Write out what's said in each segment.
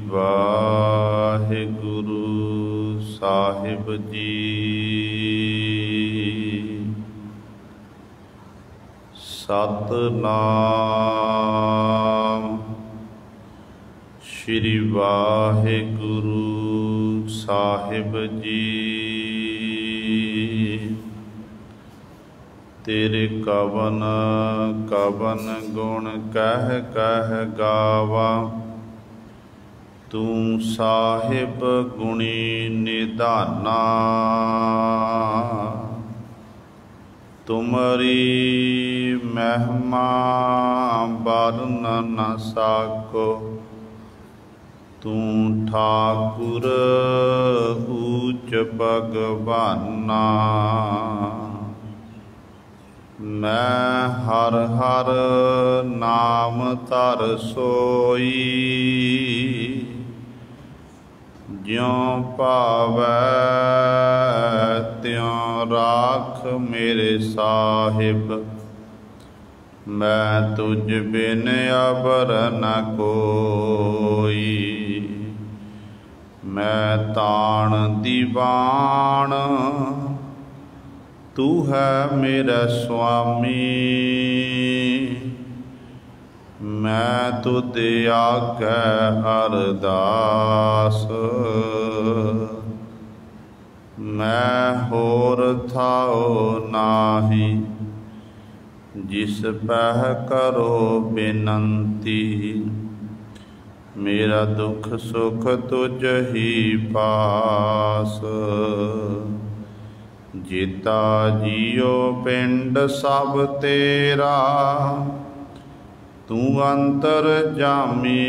वाहिगुरु साहिब जी। सतनाम श्री वाहिगुरु साहिब जी। तेरे कवन कवन गुण कह कह गावा, तू साहिब गुणी निधाना। तुमरी महिमा बरन न साको, तू ठाकुर ऊच भगवाना। मैं हर हर नाम धर सोई, ज्यों भावै त्यों राख मेरे साहिब। मैं तुझ बिन अबर न कोई, मैं ताण दीवान तू है मेरा स्वामी। मैं तुद आगे अरदास, मैं होर थाओ नाही। जिस पह करो बेनंती, मेरा दुख सुख तुझ ही पास। जीता जियो पिंड सब तेरा, तू अंतर जामी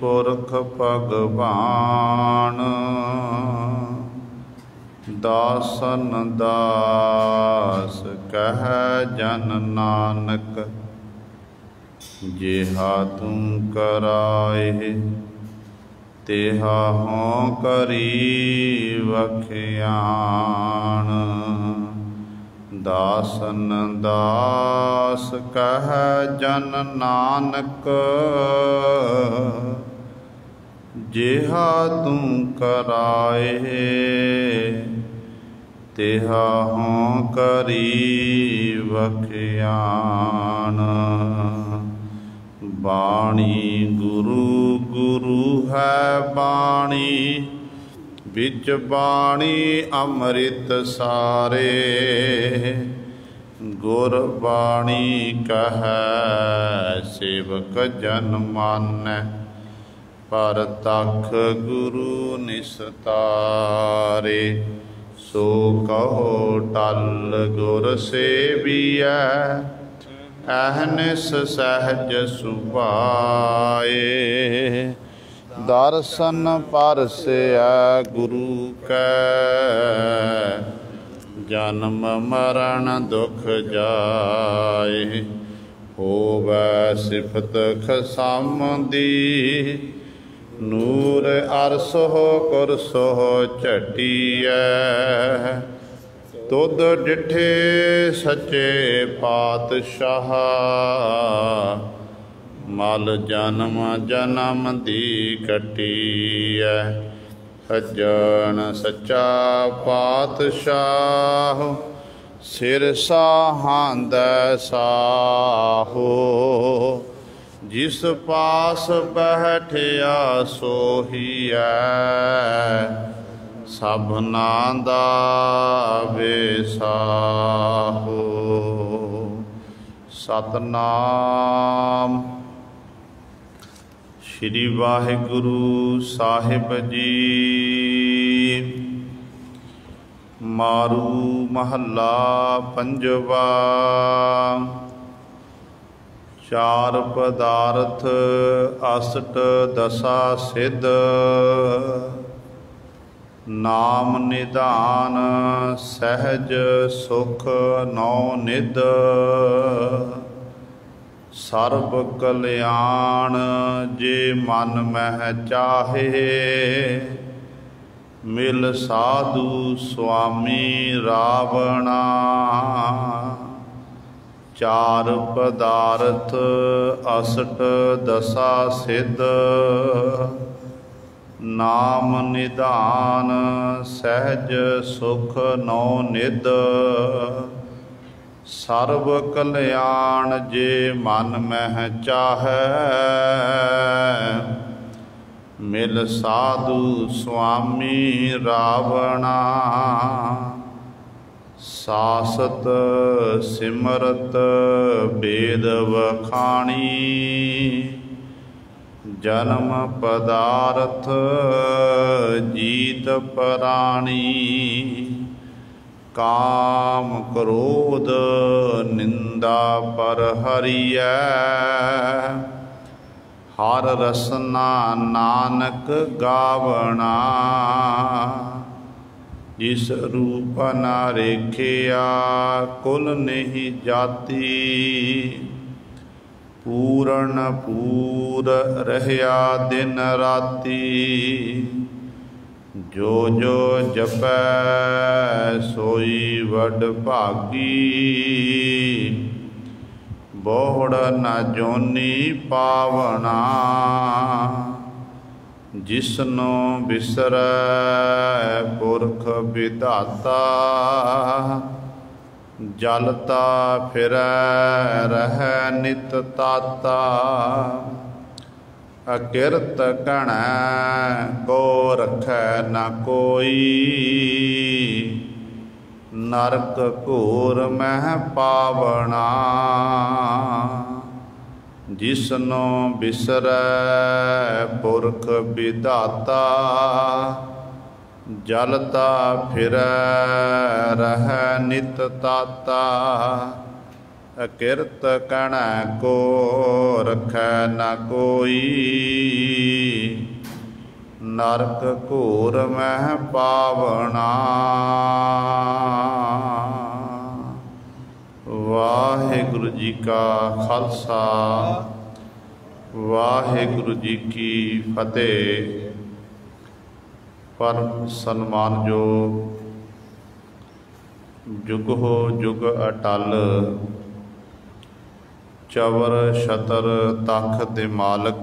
पुरख भगवान। दासन दास कह जन नानक, जिहा तू कराए तेहा हों करी वखियान। दासन दास कह जन नानक, जिहा तू कराए तेहा हों करी वखियान। बाणी गुरु गुरु है बाणी, बिच बाणी अमृत सारे। गुर बाणी कह सेवक जन मानै, पर तख गुरु निस्तारे। सो कहो टल गुर सेवियै, अहनिस सहज सुभाए। दर्शन परसै गुरु कै, जन्म मरण दुख जाए। होवै सिफत खसम दी, नूर अरसो कुरसो झटियै। तुद डिठे सच्चे पातशाह, मल जन्म जन्म दी कटियै। सज्जन सच्चा पातशाह, सिर साहांदै साहो। जिस पास बैठिया सोहियै, सबना दा वेसाहो। सतनाम श्री वाहिगुरु साहिब जी। मारू महला पंजवा। चार पदार्थ अष्ट दसा सिद्ध, नाम निधान सहज सुख नौ निध। सर्ब कल्याण जे मन मह चाहे, मिल साधु स्वामी रावणा। चार पदार्थ अष्ट दसा सिद्ध, नाम निधान सहज सुख नौ निध। सर्व कल्याण जे मन मह चाहै। मिल साधु स्वामी रावणा। सासत सिमरत वेद वखाणी। जन्म पदार्थ जीत प्राणी। काम क्रोध निंदा पर हरिय। हर रसना नानक गावना। जिस रूप न रेखिया कुल नहीं जाती। पूरन पूर रहया दिन राती। जो जो जपै सोई वड भागी। बोहड़ न जोनी पावना। जिसनो बिसरै पुरख विधाता। जलता फिरै रहै नित ताता। अकिरत घणै को रखै न कोई। नरक घोर मह पावना। जिसनो बिसरै पुरख विधाता। जलता फिरै रहै नित ताता। अकिरत कहणै को रखै न कोई। नरक घोर मह पावना। वाहिगुरु जी का खालसा वाहिगुरु जी की फतेह। परम सन्मानयोग जुग हो जुग अटल। चवर छतर तख दे मालक।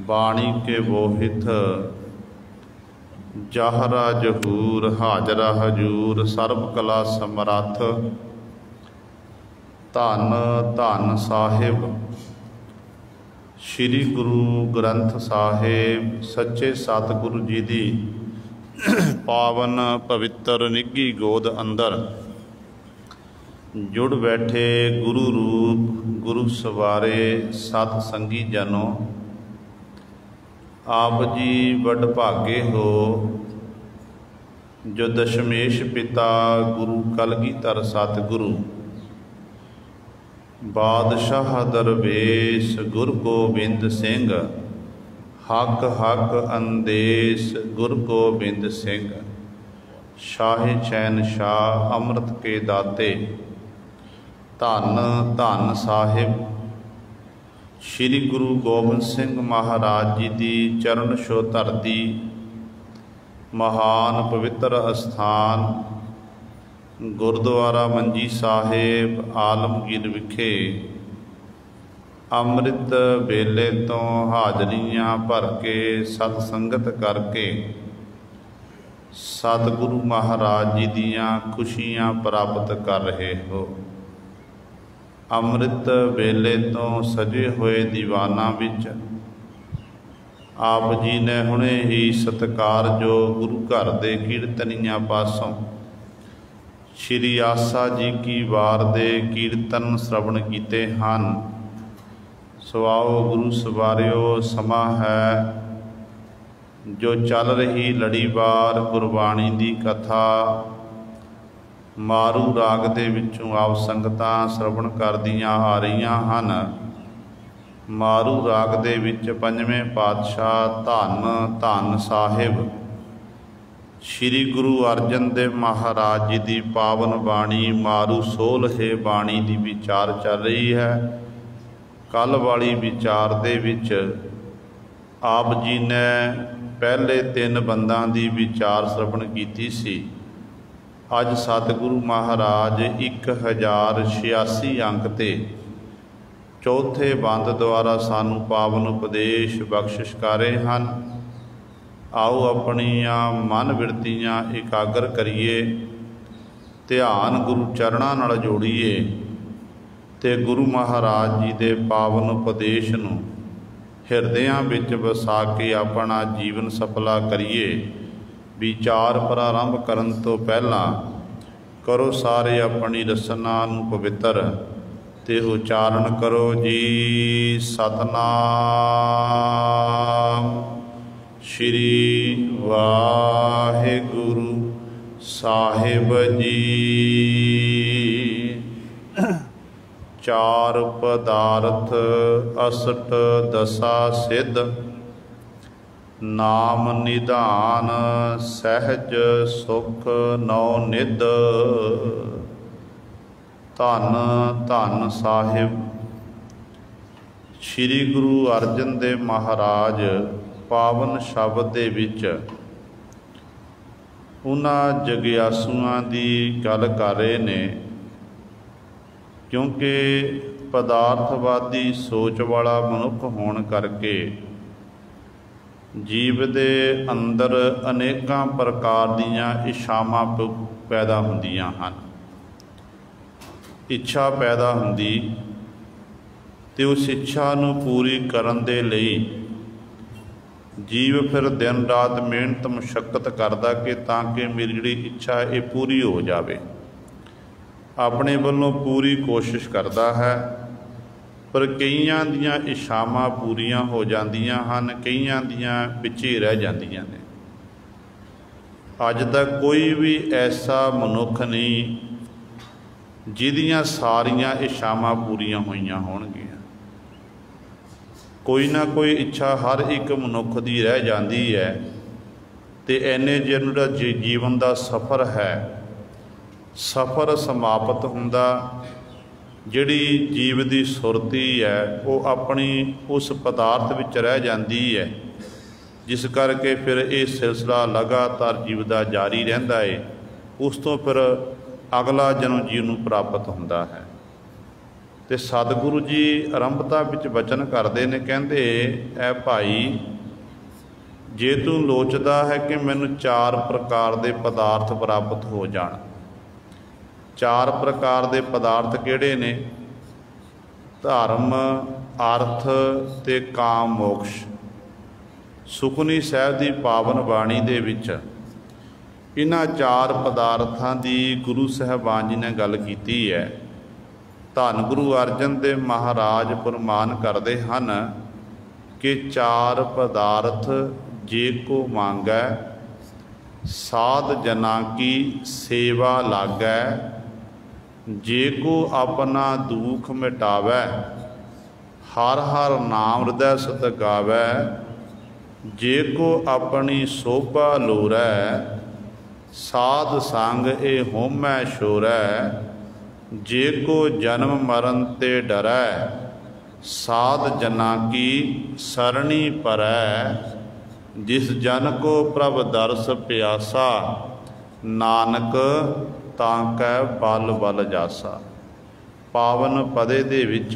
बाणी के बोहित जाहरा जहूर। हाजरा हजूर सर्ब कला समरथ। धन धन साहिब श्री गुरु ग्रंथ साहिब सच्चे सतगुरु जी दी पावन पवित्र निੱਘੀ गोद अंदर जुड़ बैठे गुरु रूप गुरु सवारे सत संगी जनों। आप जी बड़ भागे हो जो दशमेश पिता गुरु कलगीधर सतगुरु। बादशाह दरवेश गुरु गोबिंद सिंह। हक हक अंदेश गुरु गोबिंद सिंह। शाहे चैन शाह अमृत के दाते। धन धन साहिब श्री गुरु गोबिंद सिंह महाराज जी की चरण छो धरती। महान पवित्र अस्थान गुरुद्वारा मंजी साहिब आलमगीर विखे अमृत वेले तो हाजरियां भर के सतसंगत करके सतगुरु महाराज जी दियां खुशियां प्राप्त कर रहे हो। अमृत वेले तो सजे हुए दीवाना विच आप जी ने हुणे ही सत्कार जो गुरु घर दे कीर्तनियां पासों श्री आसा जी की वार दे कीर्तन श्रवण कीते हैं। सुआओ गुरु सवारियो समा है जो चल रही लड़ीवार गुरबाणी दी कथा मारू राग दे विचों आप संगतां श्रवण करदियां आ रहीआं हन। मारू राग दे विच पंजवें पातशाह धन धन साहिब श्री गुरु अर्जन देव महाराज जी की पावन बाणी मारू सोलहे बाणी की विचार चल रही है। कल वाली विचार दे विच आप जी ने पहले 3 बंदा की विचार श्रवण की सी। अज सतगुरु महाराज 1086 अंक ते चौथे बंद द्वारा सानू पावन उपदेश बख्शिश कर रहे हैं। आओ अपनियां मन बिरतियां एकागर करिए, ध्यान गुरु चरणों नाल जोड़िए ते गुरु महाराज जी के पावन उपदेश नूं हिरदियां विच वसा के अपना जीवन सफला करिए। विचार प्रारंभ करन तो पहला करो सारे अपनी रसना नूं पवित्र ते उचारण करो जी सतनाम श्री वाहिगुरु साहिब जी। चार पदार्थ असठ दसा सिद्ध, नाम निधान सहज सुख नौ निध। धन धन साहिब। श्री गुरु अर्जन देव महाराज पावन शब्द दे विच उन्हां जगियासुआं दी गल कर रहे ने, क्योंकि पदार्थवादी सोच वाला मनुख होण करके जीव दे अंदर अनेकां प्रकार दीयां इच्छावां पैदा हुंदियां हन। इच्छा पैदा हुंदी ते उस इच्छा नूं पूरी करन दे लई जीव फिर दिन रात मेहनत मुशक्कत करदा कि ताकि मेरी जिहड़ी इच्छा ये पूरी हो जाए। अपने वल्लों पूरी कोशिश करता है, पर कईयां दियां इच्छावां पूरियां हो जांदियां हन, कईयां दियां पिछे रह जांदियां ने। अज तक कोई भी ऐसा मनुख नहीं जिहदियां सारियां इच्छावां पूरियां होईयां होणगियां। कोई ना कोई इच्छा हर एक मनुख दी रह जाती है, तो इन्ने जिहड़ा जीवन का सफ़र है, सफ़र समाप्त हुंदा, जिहड़ी जीव की सुरती है वो अपनी उस पदार्थ विच रह जाती है, जिस करके फिर ये सिलसिला लगातार जीव का जारी रहिंदा है। उस तो फिर अगला जन्म जीव नूं प्राप्त हुंदा है। ते सतगुरु जी आरंभता विच वचन करते ने, कहते ऐ भाई जे तू लोचदा है कि मैनूं चार प्रकार के पदार्थ प्राप्त हो जाण। चार प्रकार के पदार्थ किहड़े ने? धर्म, अर्थ ते काम मोक्ष। सुखनी साहिब की पावन बाणी दे विच इन्हां चार पदार्थां की गुरु साहिबान जी ने गल कीती है। धन गुरु अर्जन देव महाराज फरमान करते हैं कि चार पदार्थ जे को मांगै, साध जना की सेवा लागै। जे को अपना दुख मिटावै, हर हर नाम हृदय सत गावै। जे को अपनी शोभा लोरै, साध संग ए होमै शोरै। जे को जन्म मरण ते डरै, साध जना की सरणी परै। जिस जन को प्रभ दर्श प्यासा, नानक ताकै बल बल जासा। पावन पदे दे विच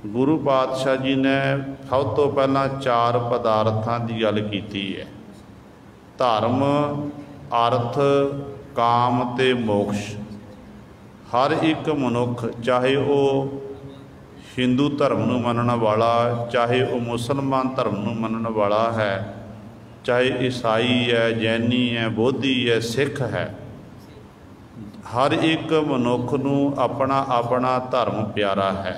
गुरु पातशाह जी ने सब तो पहला चार पदार्थां की गल कीती है। धर्म, अर्थ, काम ते मोक्ष। हर एक मनुख, चाहे वह हिंदू धर्म नूं मनण वाला, चाहे वह मुसलमान धर्म नूं मनण वाला है, चाहे ईसाई है, जैनी है, बोधी है, सिख है, हर एक मनुख नूं अपना अपना धर्म प्यारा है।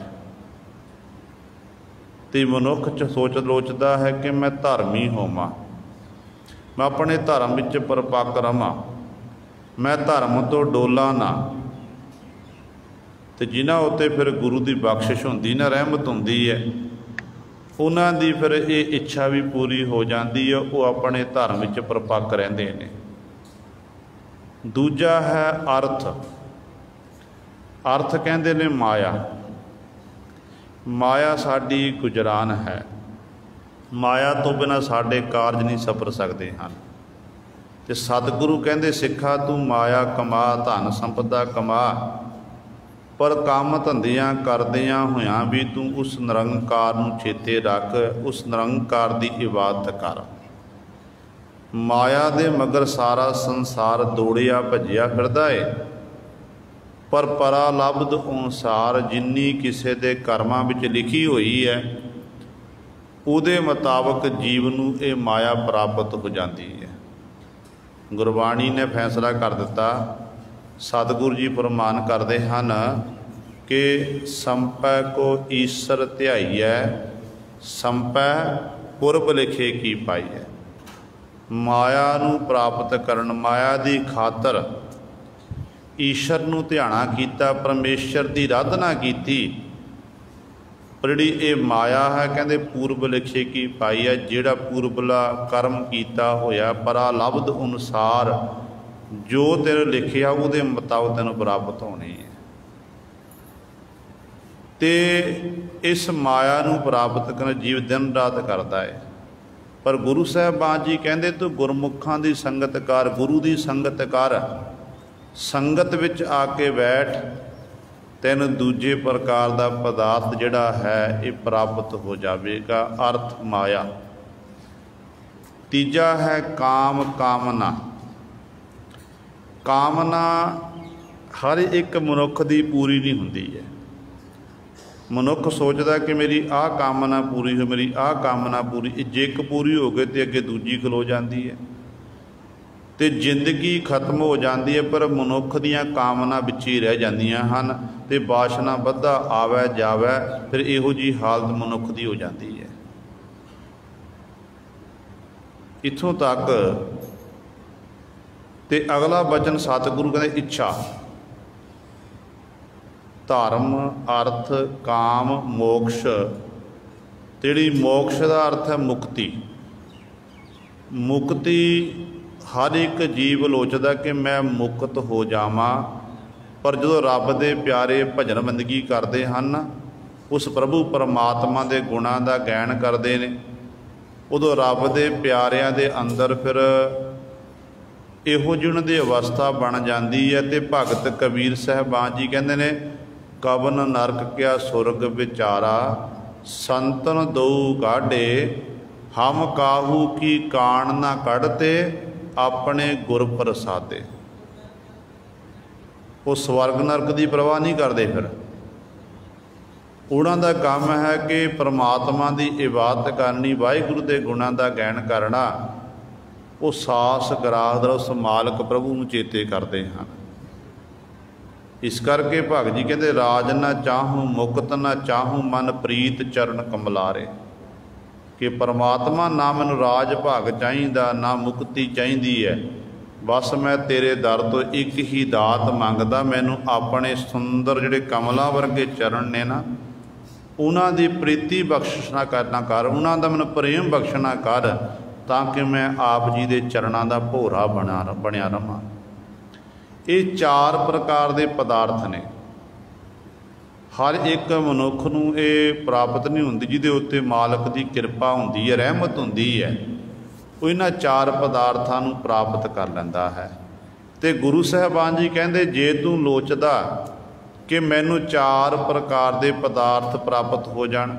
तो मनुख च सोच लोचदा है कि मैं धर्मी होवां, मैं अपने धर्म विच परपक्क रहां, मैं धर्म तो डोला ना। तो जिन्हां उत्ते फिर गुरु की बख्शिश होंदी ना, रहमत होंदी है, उन्हां दी फिर ये इच्छा भी पूरी हो जाती है, वो अपने धर्म विच परपक्क रहिंदे ने। दूजा है अर्थ। अर्थ कहंदे ने माया। माया साडी गुजरान है। माया तो बिना साडे कारज नहीं सफर सकते हैं। तो सतगुरु कहंदे सिखा तू माया कमा, धन संपदा कमा, पर काम धंधियां करदियां होयां भी तू उस निरंकार नूं चेते रख, उस निरंकार दी इबादत कर। माया दे मगर सारा संसार दौड़िया भजिया फिरदा है, पर परा लब्ध अनुसार जिन्नी किसे दे कर्मां विच लिखी हुई है उहदे मुताबक जीव नूं ये माया प्राप्त हो जाती है। गुरबाणी ने फैसला कर दिता, सतगुरु जी फरमान करते हैं कि संपै को ईश्वर ध्याईऐ, संपै पुरब लिखे की पाईऐ। माया नूं प्राप्त करन, माया दी खातर ईश्वर नूं ध्याना कीता, परमेश्वर दी आराधना कीती, पर जिहड़ी ये माया है कहते पूर्व लिखे की पाई है। जिहड़ा पूर्वला कर्म कीता होया परालब्ध अनुसार जो तेरे लिखिया उहदे मुताबक तेनों प्राप्त होनी है। ते इस माया नूं प्राप्त करन जीव दिन रात करता है, पर गुरु साहिबान जी कहते तू गुरमुखां दी संगत कर, गुरु दी संगत कर, संगत विच आके बैठ, तैन दूजे प्रकार का पदार्थ जिहड़ा है ये प्राप्त हो जाएगा। अर्थ माया। तीजा है काम कामना। कामना हर एक मनुख की पूरी नहीं होंदी है। मनुख सोचता कि मेरी आ कामना पूरी हो, मेरी आ कामना पूरी, जे एक पूरी हो गई तो अगे दूजी खलो जाती है तो जिंदगी खत्म हो जाती है। पर मनुख दियां कामना विच ही रह जांदियां हन ते वासना वधा आवे जावे, फिर इहो जी हालत मनुख दी हो जाती है। इत्थों तक ते अगला वचन सतगुरु कहते इच्छा, धर्म, अर्थ, काम, मोक्ष। जिहड़ी मोक्ष का अर्थ है मुक्ति। मुक्ति हर एक जीव लोचदा कि मैं मुक्त हो जावां, पर जो रब दे प्यारे भजन बंदगी करते हैं, उस प्रभु परमात्मा के गुणों का गायन करते हैं, उदों रब दे प्यारिਆਂ दे अंदर फिर इहो ਜਿਹੀ ਉਹਨਾਂ ਦੀ अवस्था बन जाती है। तो भगत कबीर साहिबान जी कहते हैं, कवन नरक क्या सुरग विचारा, संतन दो गाढ़े, हम काहू की कान ना कढ़ते, अपने गुर प्रसादे। वो स्वर्ग नरक की परवाह नहीं करते, फिर उन्हों का काम है कि परमात्मा की इबादत करनी, वाहिगुरु के गुणों का गायन करना। वो सास गराहद उस मालक प्रभु नूं चेते करते हैं। इस करके भगत जी कहते राज ना चाहूँ मुक्त ना चाहूँ, मन प्रीत चरण कमलारे। कि परमात्मा ना मैनूं राज भाग चाहिदा, ना मुक्ति चाहिदी है, बस मैं तेरे दर तो एक ही दात मंगदा, मैनूं अपने सुंदर जिहड़े कमलां वर्गे चरण ने ना, उन्हां दी प्रीति बख्शना करना कर, उन्हां दा मैनूं प्रेम बख्शना कर, ताकि मैं आप जी दे चरणां दा भोरा बनिया रहां। ये चार प्रकार के पदार्थ ने। हर एक मनुख नूं ये प्राप्त नहीं होंदी जिहदे उत्ते मालक की किरपा होंदी है, रहमत होंदी है, वो इन्हां चार पदार्थां नूं प्राप्त कर लैंदा है। तो गुरु साहिबान जी कहते जे तू लोचदा कि मैनूं चार प्रकार के पदार्थ प्राप्त हो जाण,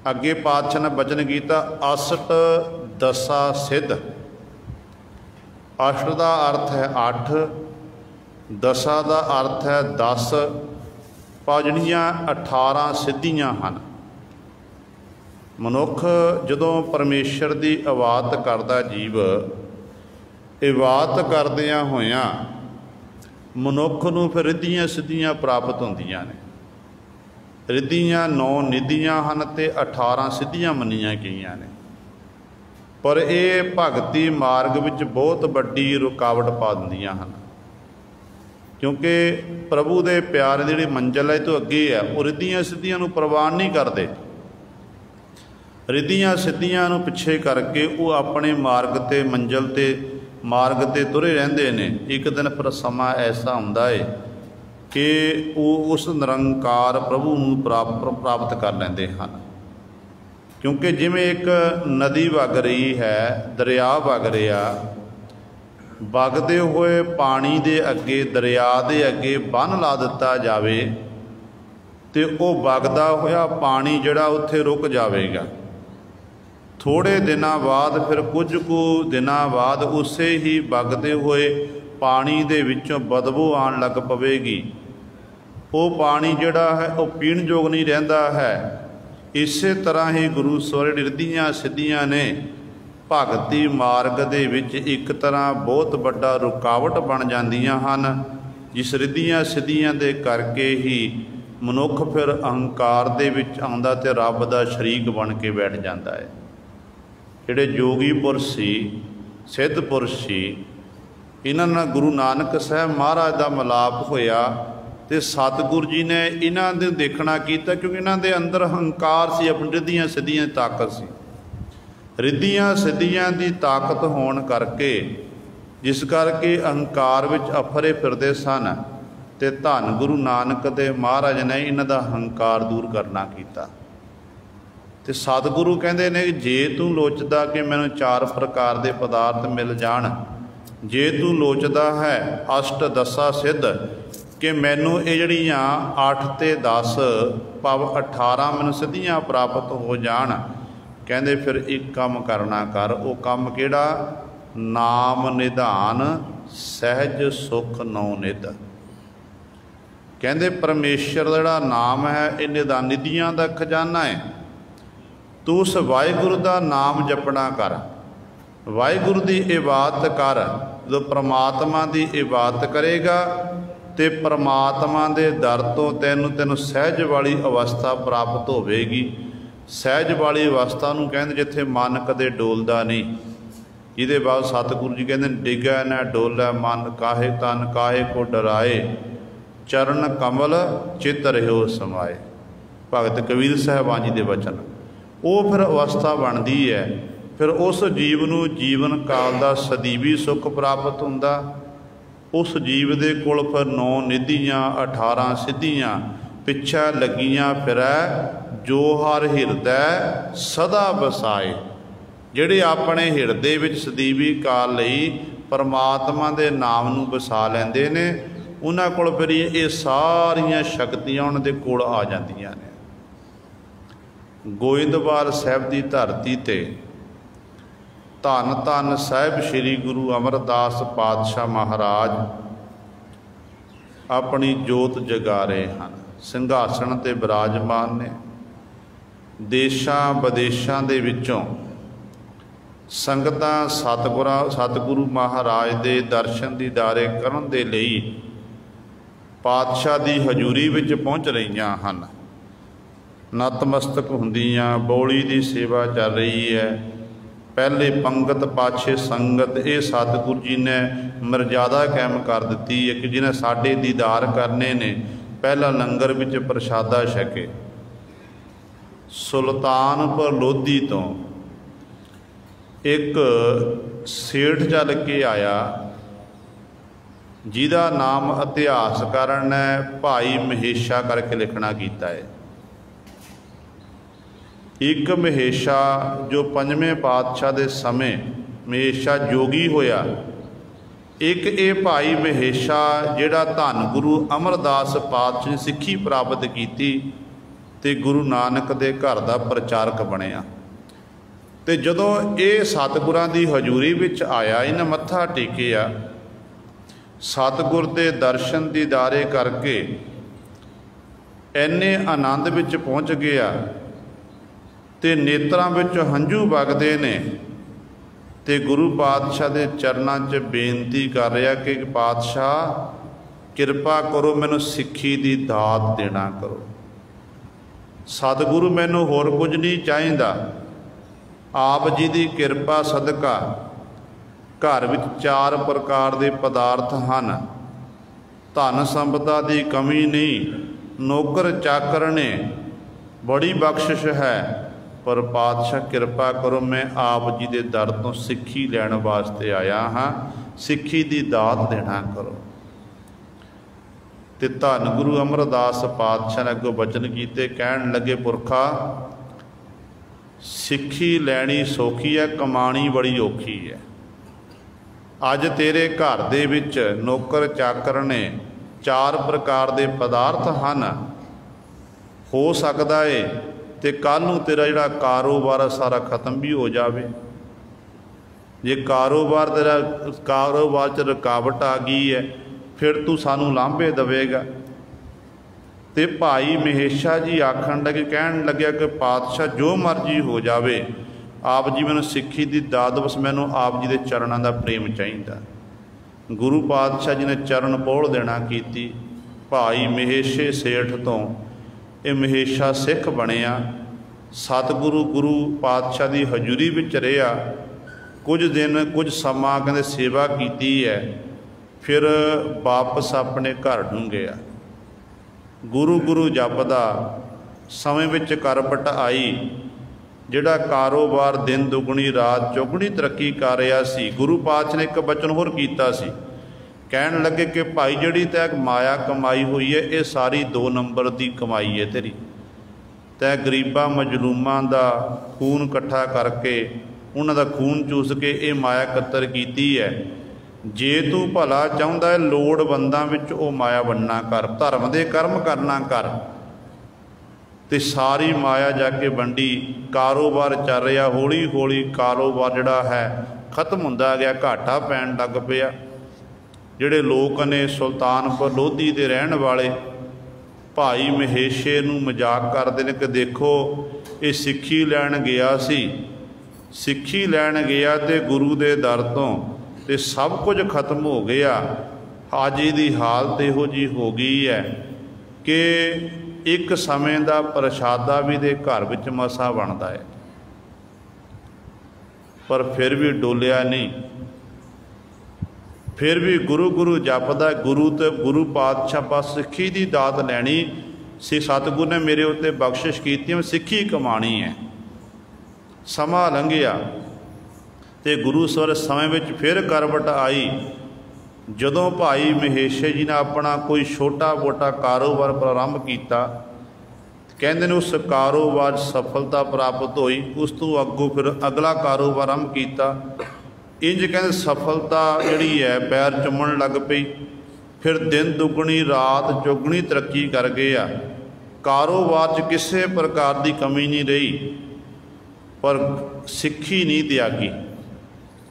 अगे पातशाह ने बचन किया अष्ट दसा सिद्ध। अष्ट का अर्थ है 8, दसा का अर्थ है 10, पाजणियाँ 18 सिद्धियाँ हैं। मनुख जदों परमेश्वर की इबादत करता, जीव इबादत करदियां होयां मनुख नूं फिर रिद्धियां सिद्धियां प्राप्त होंदियां ने। रिद्धियां 9 निधियां हैं ते 18 सिद्धियां मन्नियां गईयां ने। पर यह भगती मार्ग विच बहुत वड्डी रुकावट पा दिंदियां हैं, क्योंकि प्रभु के प्यार की जी मंजिल है तो अगे है, वो रिद्धियां सिद्धियां नूं प्रवान नहीं करते। रिद्धियां सिद्धियां नूं पिछे करके वो अपने मार्ग ते मंजिल ते मार्ग ते तुरे रहंदे ने। एक दिन फिर समा ऐसा हुंदा है कि वो उस निरंकार प्रभु नूं प्राप्त कर लैंदे हैं। क्योंकि जिवें एक नदी वग रही है, दरिया वग रहा, ਵਗਦੇ ਹੋਏ ਪਾਣੀ ਦੇ ਅੱਗੇ, ਦਰਿਆ ਦੇ ਅੱਗੇ ਬੰਨ੍ਹ ਲਾ ਦਿੱਤਾ ਜਾਵੇ ਤੇ ਉਹ ਵਗਦਾ ਹੋਇਆ ਪਾਣੀ ਜਿਹੜਾ ਉੱਥੇ ਰੁਕ ਜਾਵੇਗਾ। ਥੋੜ੍ਹੇ ਦਿਨਾਂ ਬਾਅਦ, ਫਿਰ ਕੁਝ ਕੁ ਦਿਨਾਂ ਬਾਅਦ ਉਸੇ ਹੀ ਵਗਦੇ ਹੋਏ ਪਾਣੀ ਦੇ ਵਿੱਚੋਂ ਬਦਬੂ ਆਉਣ ਲੱਗ ਪਵੇਗੀ। ਉਹ ਪਾਣੀ ਜਿਹੜਾ ਹੈ ਉਹ ਪੀਣ ਯੋਗ ਨਹੀਂ ਰਹਿੰਦਾ ਹੈ। ਇਸੇ ਤਰ੍ਹਾਂ ਹੀ ਗੁਰੂ ਸਵਰਗ ਰਿੱਧੀਆਂ ਸਿੱਧੀਆਂ ਨੇ ਭਗਤੀ ਮਾਰਗ ਦੇ ਵਿੱਚ ਇੱਕ ਤਰ੍ਹਾਂ ਬਹੁਤ ਵੱਡਾ ਰੁਕਾਵਟ ਬਣ ਜਾਂਦੀਆਂ ਹਨ, ਜਿਸ ਰਿੱਧੀਆਂ ਸਿੱਧੀਆਂ ਦੇ ਕਰਕੇ ਹੀ ਮਨੁੱਖ ਫਿਰ ਅਹੰਕਾਰ ਦੇ ਵਿੱਚ ਆਉਂਦਾ ਤੇ ਰੱਬ ਦਾ ਸ਼ਰੀਕ ਬਣ ਕੇ ਬੈਠ ਜਾਂਦਾ ਹੈ। ਜਿਹੜੇ ਯੋਗੀ ਪੁਰਸ਼ ਸੀ, ਸਿੱਧ ਪੁਰਸ਼ ਸੀ, ਇਹਨਾਂ ਨਾਲ ਗੁਰੂ ਨਾਨਕ ਸਾਹਿਬ ਮਹਾਰਾਜ ਦਾ ਮਿਲਾਪ ਹੋਇਆ ਤੇ ਸਤਿਗੁਰੂ ਜੀ ਨੇ ਇਹਨਾਂ ਦੇ ਦੇਖਣਾ ਕੀਤਾ, ਕਿਉਂਕਿ ਇਹਨਾਂ ਦੇ ਅੰਦਰ ਹੰਕਾਰ ਸੀ, ਆਪਣੀ ਰਿੱਧੀਆਂ ਸਿੱਧੀਆਂ ਤਾਕਤ ਸੀ। ਰਿੱਧੀਆਂ ਸਿੱਧੀਆਂ ਦੀ ਤਾਕਤ ਹੋਣ ਕਰਕੇ, ਜਿਸ ਕਰਕੇ ਅਹੰਕਾਰ ਵਿੱਚ ਅਫਰੇ ਫਿਰਦੇ ਸਨ, ਤੇ ਧੰਨ ਗੁਰੂ ਨਾਨਕ ਦੇ ਮਹਾਰਾਜ ਨੇ ਇਹਨਾਂ ਦਾ ਹੰਕਾਰ ਦੂਰ ਕਰਨਾ ਕੀਤਾ। ਤੇ ਸਤਿਗੁਰੂ ਕਹਿੰਦੇ ਨੇ, ਜੇ ਤੂੰ ਲੋਚਦਾ ਕਿ ਮੈਨੂੰ 4 ਪ੍ਰਕਾਰ ਦੇ ਪਦਾਰਥ ਮਿਲ ਜਾਣ, ਜੇ ਤੂੰ ਲੋਚਦਾ ਹੈ ਅਸ਼ਟ ਦਸਾ ਸਿੱਧ ਕਿ ਮੈਨੂੰ ਇਹ ਜਿਹੜੀਆਂ 8 ਤੇ 10 ਭਾਵ 18 ਮੈਨੂੰ ਸਿੱਧੀਆਂ ਪ੍ਰਾਪਤ ਹੋ ਜਾਣ, ਕਹਿੰਦੇ ਫਿਰ ਇੱਕ ਕੰਮ ਕਰਨਾ ਕਰ। ਉਹ ਕੰਮ ਕਿਹੜਾ? ਨਾਮ ਨਿਧਾਨ ਸਹਿਜ ਸੁਖ ਨੌ ਨਿਧ। ਕਹਿੰਦੇ ਪਰਮੇਸ਼ਰ ਦਾ ਜਿਹੜਾ ਨਾਮ ਹੈ ਇਹ ਨਿਧੀਆਂ ਦਾ ਖਜ਼ਾਨਾ ਹੈ। ਤੂੰ ਉਸ ਵਾਹਿਗੁਰੂ ਦਾ ਨਾਮ ਜਪਣਾ ਕਰ, ਵਾਹਿਗੁਰੂ ਦੀ ਇਬਾਦਤ ਕਰ। ਜਦੋਂ ਪ੍ਰਮਾਤਮਾ ਦੀ ਇਬਾਦਤ ਕਰੇਗਾ ਤੇ ਪ੍ਰਮਾਤਮਾ ਦੇ ਦਰ ਤੋਂ ਤੈਨੂੰ ਸਹਿਜ ਵਾਲੀ ਅਵਸਥਾ ਪ੍ਰਾਪਤ ਹੋਵੇਗੀ। ਸਹਿਜ ਵਾਲੀ ਅਵਸਥਾ ਨੂੰ ਕਹਿੰਦੇ ਜਿੱਥੇ ਮਨ ਕਦੇ ਡੋਲਦਾ ਨਹੀਂ, ਜਿਹਦੇ ਬਾਅਦ ਸਤਿਗੁਰੂ ਜੀ ਕਹਿੰਦੇ ਡਿੱਗੈ ਨਾ ਡੋਲੈ ਮਨ, ਕਾਹੇ ਤਨ ਕਾਹੇ ਕੋ ਡਰਾਏ, ਚਰਨ ਕਮਲ ਚਿਤ ਰਹਿਓ ਸਮਾਏ। ਭਗਤ ਕਬੀਰ ਸਾਹਿਬਾਨ ਜੀ ਦੇ ਵਚਨ। ਉਹ ਫਿਰ ਅਵਸਥਾ ਬਣਦੀ ਹੈ, ਫਿਰ ਉਸ ਜੀਵ ਨੂੰ ਜੀਵਨ ਕਾਲ ਦਾ ਸਦੀਵੀ ਸੁੱਖ ਪ੍ਰਾਪਤ ਹੁੰਦਾ। ਉਸ ਜੀਵ ਦੇ ਕੋਲ ਫਿਰ 9 ਨਿਧੀਆਂ 18 ਸਿੱਧੀਆਂ ਪਿੱਛੇ ਲੱਗੀਆਂ ਫਿਰੈ, ਜੋ ਹਰ ਹਿਰਦੈ ਸਦਾ ਵਸਾਏ। ਜਿਹੜੇ ਆਪਣੇ ਹਿਰਦੇ ਵਿੱਚ ਸਦੀਵੀ ਕਾਲ ਲਈ ਪਰਮਾਤਮਾ ਦੇ ਨਾਮ ਨੂੰ ਵਸਾ ਲੈਂਦੇ ਨੇ, ਉਹਨਾਂ ਕੋਲ ਫਿਰ ਇਹ ਸਾਰੀਆਂ ਸ਼ਕਤੀਆਂ ਉਹਨਾਂ ਦੇ ਕੋਲ ਆ ਜਾਂਦੀਆਂ ਨੇ। ਗੋਇੰਦਵਾਲ ਸਾਹਿਬ ਦੀ ਧਰਤੀ ਤੇ ਧੰਨ ਧੰਨ ਸਾਹਿਬ ਸ੍ਰੀ ਗੁਰੂ ਅਮਰਦਾਸ ਪਾਤਸ਼ਾਹ ਮਹਾਰਾਜ ਆਪਣੀ ਜੋਤ ਜਗਾ ਰਹੇ ਹਨ, ਸਿੰਘਾਸਣ ਤੇ ਬਿਰਾਜਮਾਨ ਨੇ। ਦੇਸ਼ਾਂ ਵਿਦੇਸ਼ਾਂ ਦੇ ਵਿੱਚੋਂ ਸੰਗਤਾਂ ਸਤਿਗੁਰੂ ਮਹਾਰਾਜ ਦੇ ਦਰਸ਼ਨ ਦੀਦਾਰੇ ਕਰਨ ਦੇ ਲਈ ਪਾਤਸ਼ਾਹ ਦੀ ਹਜ਼ੂਰੀ ਵਿੱਚ ਪਹੁੰਚ ਰਹੀਆਂ ਹਨ। ਨਤਮਸਤਕ ਹੁੰਦੀਆਂ, ਬੋਲੀ ਦੀ ਸੇਵਾ ਚੱਲ ਰਹੀ ਹੈ। ਪਹਿਲੇ ਪੰਗਤ ਪਾਛੇ ਸੰਗਤ, ਇਹ ਸਤਿਗੁਰੂ ਜੀ ਨੇ ਮਰਜ਼ਾਦਾ ਕਾਇਮ ਕਰ ਦਿੱਤੀ ਹੈ ਕਿ ਜਿਹਨੇ ਸਾਡੇ ਦੀਦਾਰ ਕਰਨੇ ਨੇ ਪਹਿਲਾਂ ਲੰਗਰ ਵਿੱਚ ਪ੍ਰਸ਼ਾਦਾ ਛਕੇ। ਸੁਲਤਾਨਪੁਰ ਲੋਧੀ ਤੋਂ ਇੱਕ ਸੇਠ ਚੱਲ ਕੇ ਆਇਆ, ਜਿਹਦਾ ਨਾਮ ਇਤਿਹਾਸਕਾਰਾਂ ਨੇ ਭਾਈ ਮਹੇਸ਼ਾ ਕਰਕੇ ਲਿਖਣਾ ਕੀਤਾ ਹੈ। ਇੱਕ ਮਹੇਸ਼ਾ ਜੋ 5ਵੇਂ ਪਾਤਸ਼ਾਹ ਦੇ ਸਮੇਂ ਮਹੇਸ਼ਾ ਜੋਗੀ ਹੋਇਆ, ਇੱਕ ਇਹ ਭਾਈ ਮਹੇਸ਼ਾ ਜਿਹੜਾ ਧੰਨ ਗੁਰੂ ਅਮਰਦਾਸ ਪਾਤਸ਼ਾਹ ਨੇ ਸਿੱਖੀ ਪ੍ਰਾਪਤ ਕੀਤੀ ਤੇ ਗੁਰੂ ਨਾਨਕ ਦੇ ਘਰ ਦਾ ਪ੍ਰਚਾਰਕ ਬਣਿਆ। ਤੇ ਜਦੋਂ ਇਹ ਸਤਿਗੁਰਾਂ ਦੀ ਹਜ਼ੂਰੀ ਵਿੱਚ ਆਇਆ, ਇਹਨੇ ਮੱਥਾ ਟੇਕਿਆ, ਸਤਿਗੁਰ ਦੇ ਦਰਸ਼ਨ ਦੀਦਾਰੇ ਕਰਕੇ ਇੰਨੇ ਆਨੰਦ ਵਿੱਚ ਪਹੁੰਚ ਗਿਆ ਤੇ ਨੇਤਰਾਂ ਵਿੱਚ ਹੰਝੂ ਵਗਦੇ ਨੇ ਤੇ ਗੁਰੂ ਪਾਤਸ਼ਾਹ ਦੇ ਚਰਨਾਂ 'ਚ ਬੇਨਤੀ ਕਰ ਰਿਹਾ ਕਿ ਪਾਤਸ਼ਾਹ ਕਿਰਪਾ ਕਰੋ, ਮੈਨੂੰ ਸਿੱਖੀ ਦੀ ਦਾਤ ਦੇਣਾ ਕਰੋ। ਸਤਿਗੁਰੂ ਮੈਨੂੰ ਹੋਰ ਕੁਝ ਨਹੀਂ ਚਾਹੀਦਾ, ਆਪ ਜੀ ਦੀ ਕਿਰਪਾ ਸਦਕਾ ਘਰ ਵਿੱਚ 4 ਪ੍ਰਕਾਰ ਦੇ ਪਦਾਰਥ ਹਨ, ਧਨ ਸੰਪਦਾ ਦੀ ਕਮੀ ਨਹੀਂ, ਨੌਕਰ ਚਾਕਰ ਨੇ ਬੜੀ ਬਖਸ਼ਿਸ਼ ਹੈ, ਪਰ ਪਾਤਸ਼ਾਹ ਕਿਰਪਾ ਕਰੋ, ਮੈਂ ਆਪ ਜੀ ਦੇ ਦਰ ਤੋਂ ਸਿੱਖੀ ਲੈਣ ਵਾਸਤੇ ਆਇਆ ਹਾਂ, ਸਿੱਖੀ ਦੀ ਦਾਤ ਦੇਣਾ ਕਰੋ। ਤੇ ਧੰਨ ਗੁਰੂ ਅਮਰਦਾਸ ਪਾਤਸ਼ਾਹ ਨੇ ਅੱਗੋਂ ਬਚਨ ਕੀਤੇ, ਕਹਿਣ ਲੱਗੇ, ਪੁਰਖਾ ਸਿੱਖੀ ਲੈਣੀ ਸੌਖੀ ਹੈ, ਕਮਾਣੀ ਬੜੀ ਔਖੀ ਹੈ। अज तेरे घर दे विच नौकर चाकर ने 4 प्रकार के पदार्थ हैं, हो सकता है तो कल नूं तेरा जिहड़ा कारोबार सारा खत्म भी हो जाए। जे कारोबार तेरा कारोबार च रुकावट आ गई है फिर तू सानू लांभे देवेगा। तो भाई महेशा जी आखन लगे, कहन लग्या कि पातशाह जो मर्जी हो जाए, आप जी मैनूं सिੱਖੀ की दात बस मैनूं आप जी के चरणों का प्रेम चाहिए। गुरु पातशाह जी ने चरण पोल देना की। भाई महेशे सेठ तो ये महेशा सिख बनिया। सतगुरु गुरु पातशाह की हजूरी विच रहा, कुछ दिन कुछ समा कहते सेवा की है, फिर वापस अपने घर नूं गया। गुरु गुरु जपदा समय विच करपट आई, जिहड़ा कारोबार दिन दुगनी रात चौगुनी तरक्की कर रहा सी। गुरु पातशाह ने एक बचन होर कीता सी, कहन लगे कि भाई जिहड़ी तैं माया कमाई हुई है ये सारी 2 नंबर की कमाई है तेरी। तैं गरीबां मजलूमां दा खून इकट्ठा करके उन्हां दा खून चूस के ये माया कत्तर कीती है। जे तू भला चाहुंदा है लोड़वंदां विच ओ माया वंडना कर, धर्म दे कर्म करना कर। तो सारी माया जाके वंडी, कारोबार चल रहा, हौली हौली कारोबार जिहड़ा है खत्म हुंदा गया, घाटा पैण लग पिया। जिहड़े लोग ने सुल्तानपुर लोधी दे रहण वाले भाई महेशे नूं मजाक करदे ने कि देखो ये सिੱਖੀ लैण गया सी, सिੱਖੀ लैण गया तो गुरु के दर तो ते सब कुछ खत्म हो गया। अज इहदी हालत इहो जी हो गई है कि एक समय का प्रशादा भी दे घर विच मसा बनता है, पर फिर भी डोलिया नहीं। फिर भी गुरु गुरु जपदा, गुरु तो गुरु पातशाह पास सिੱਖੀ की दात लैनी सी। सतगुरु ने मेरे उत्ते बख्शिश की, मैं सिੱਖੀ कमानी है। समा लंघिया तो गुरु सवर समय में फिर करवट आई, जदों भाई महेशे जी ने अपना कोई छोटा मोटा कारोबार प्रारंभ किया। कहते उस कारोबार सफलता प्राप्त हुई, उस तो अगों फिर अगला कारोबार आरंभ किया। इंज कहते सफलता जिहड़ी है पैर चुमन लग पई, फिर दिन दुगनी रात चौगुनी तरक्की कर गया। कारोबार च किसी प्रकार की कमी नहीं रही, पर सिੱਖੀ नहीं त्यागी।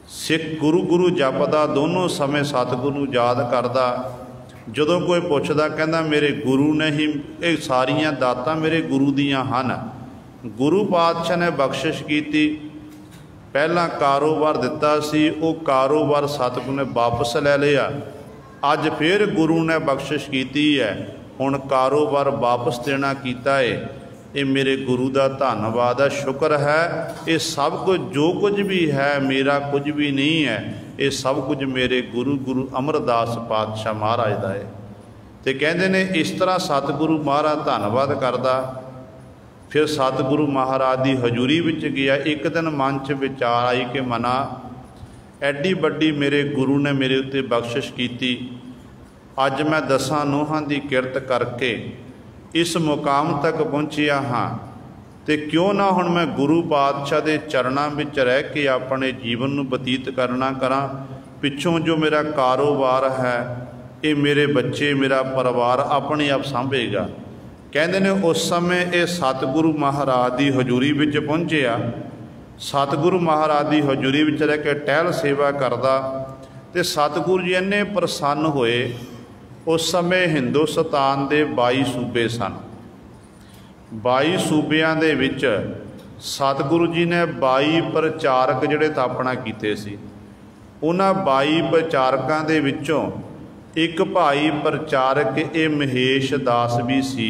सिख गुरु गुरु जपदा दोनों समय सतगुरु याद करदा। जदों कोई पुछदा कहंदा मेरे गुरु ने ही ये सारियां दातां मेरे गुरु दियां हन। गुरु पातशाह ने बख्शिश की, पहला कारोबार दिता सी, वो कारोबार सतगुरु ने वापस ले लिया। अज फिर गुरु ने बख्शिश की है, हुण कारोबार वापस देना कीता है। ये मेरे गुरु का धन्नवाद है, शुक्र है। ये सब कुछ जो कुछ भी है मेरा कुछ भी नहीं है, ये सब कुछ मेरे गुरु गुरु अमरदास पातशाह महाराज का है। तो कहते ने इस तरह सतगुरु महाराज धन्नवाद करदा। फिर सतगुरु महाराज की हजूरी विच गया। एक दिन मन च विचार आई कि मना एडी वड्डी मेरे गुरु ने मेरे उत्ते बख्शिश की, अज मैं 10 नूहां की किरत करके इस मुकाम तक पहुँचिया हाँ, तो क्यों ना हुण मैं गुरु पातशाह के चरणों में रह के अपने जीवन नूं बतीत करना करा। पिछों जो मेरा कारोबार है ये मेरे बच्चे मेरा परिवार अपने आप सांभेगा। कहते ने उस समय ये सतगुरु महाराज की हजूरी विच पहुँचया। सतगुरु महाराज की हजूरी विच रह के टहल सेवा करदा, तो सतगुरु जी इन्ने प्रसन्न होए। उस समय हिंदुस्तान के 22 सूबे सन। 22 सूबियां दे विच सतगुरु जी ने 22 प्रचारक जिहड़े स्थापना कीते सी। उन्हां 22 प्रचारकों के विचों एक भाई प्रचारक ये महेश दास भी सी,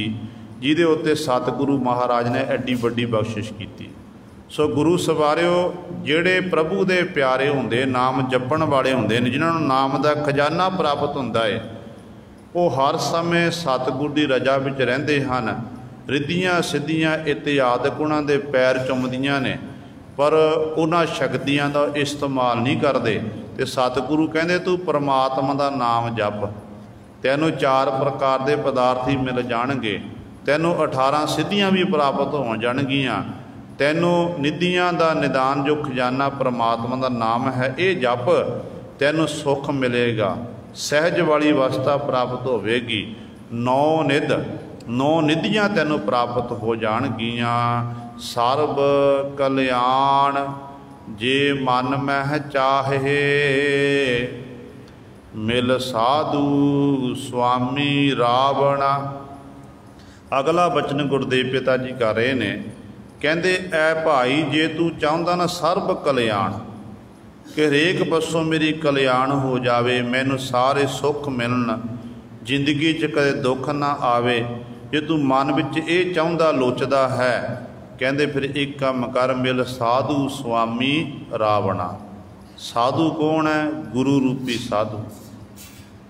जिहदे उत्ते सतगुरु महाराज ने एड्डी वड्डी बख्शिश की। सो गुरु सवारिओ, जिहड़े प्रभु दे प्यारे हुंदे, नाम जपण वाले हुंदे ने, जिन्हां नूं नाम दा खजाना प्राप्त हुंदा है, वो हर समय सतगुरु की रजा विच रहिंदे हन। रिद्धियां सिद्धियां इत्यादि गुणां दे पैर चुमदियां ने, पर उन्हां शक्तियां का इस्तेमाल नहीं करते। तो सतगुरु कहंदे तू परमात्मा का नाम जप, तैनूं 4 प्रकार के पदार्थ ही मिल जाणगे, तैनूं 18 सिद्धियां भी प्राप्त हो जाणगियां, तैनूं निधियां का निदान जो खजाना परमात्मा का नाम है ये जप, ਤੈਨੂੰ ਸੁੱਖ ਮਿਲੇਗਾ, ਸਹਿਜ ਵਾਲੀ ਅਵਸਥਾ ਪ੍ਰਾਪਤ ਹੋਵੇਗੀ। 9 ਨਿਧ 9 ਨਿਧੀਆਂ ਤੈਨੂੰ ਪ੍ਰਾਪਤ ਹੋ ਜਾਣਗੀਆਂ। ਸਰਬ ਕਲਿਆਣ ਜੇ ਮਨ ਮਹਿ ਚਾਹੇ, ਮਿਲ ਸਾਧੂ ਸੁਆਮੀ ਰਾਵਣਾ। ਅਗਲਾ ਬਚਨ ਗੁਰਦੇਵ ਪਿਤਾ ਜੀ ਕਰ ਰਹੇ ਨੇ, ਕਹਿੰਦੇ ਐ ਭਾਈ ਜੇ ਤੂੰ ਚਾਹੁੰਦਾ ਨਾ ਸਰਬ ਕਲਿਆਣ, ਕਿ ਹਰੇਕ ਪਾਸੋਂ ਮੇਰੀ ਕਲਿਆਣ ਹੋ ਜਾਵੇ, ਮੈਨੂੰ ਸਾਰੇ ਸੁੱਖ ਮਿਲਣ, ਜ਼ਿੰਦਗੀ 'ਚ ਕਦੇ ਦੁੱਖ ਨਾ ਆਵੇ, ਜੇ ਤੂੰ ਮਨ ਵਿੱਚ ਇਹ ਚਾਹੁੰਦਾ ਲੋਚਦਾ ਹੈ, ਕਹਿੰਦੇ ਫਿਰ ਇੱਕ ਕੰਮ ਕਰ, ਮਿਲ ਸਾਧੂ ਸੁਆਮੀ ਰਾਵਣਾ। ਸਾਧੂ ਕੌਣ ਹੈ? ਗੁਰੂ ਰੂਪੀ ਸਾਧੂ।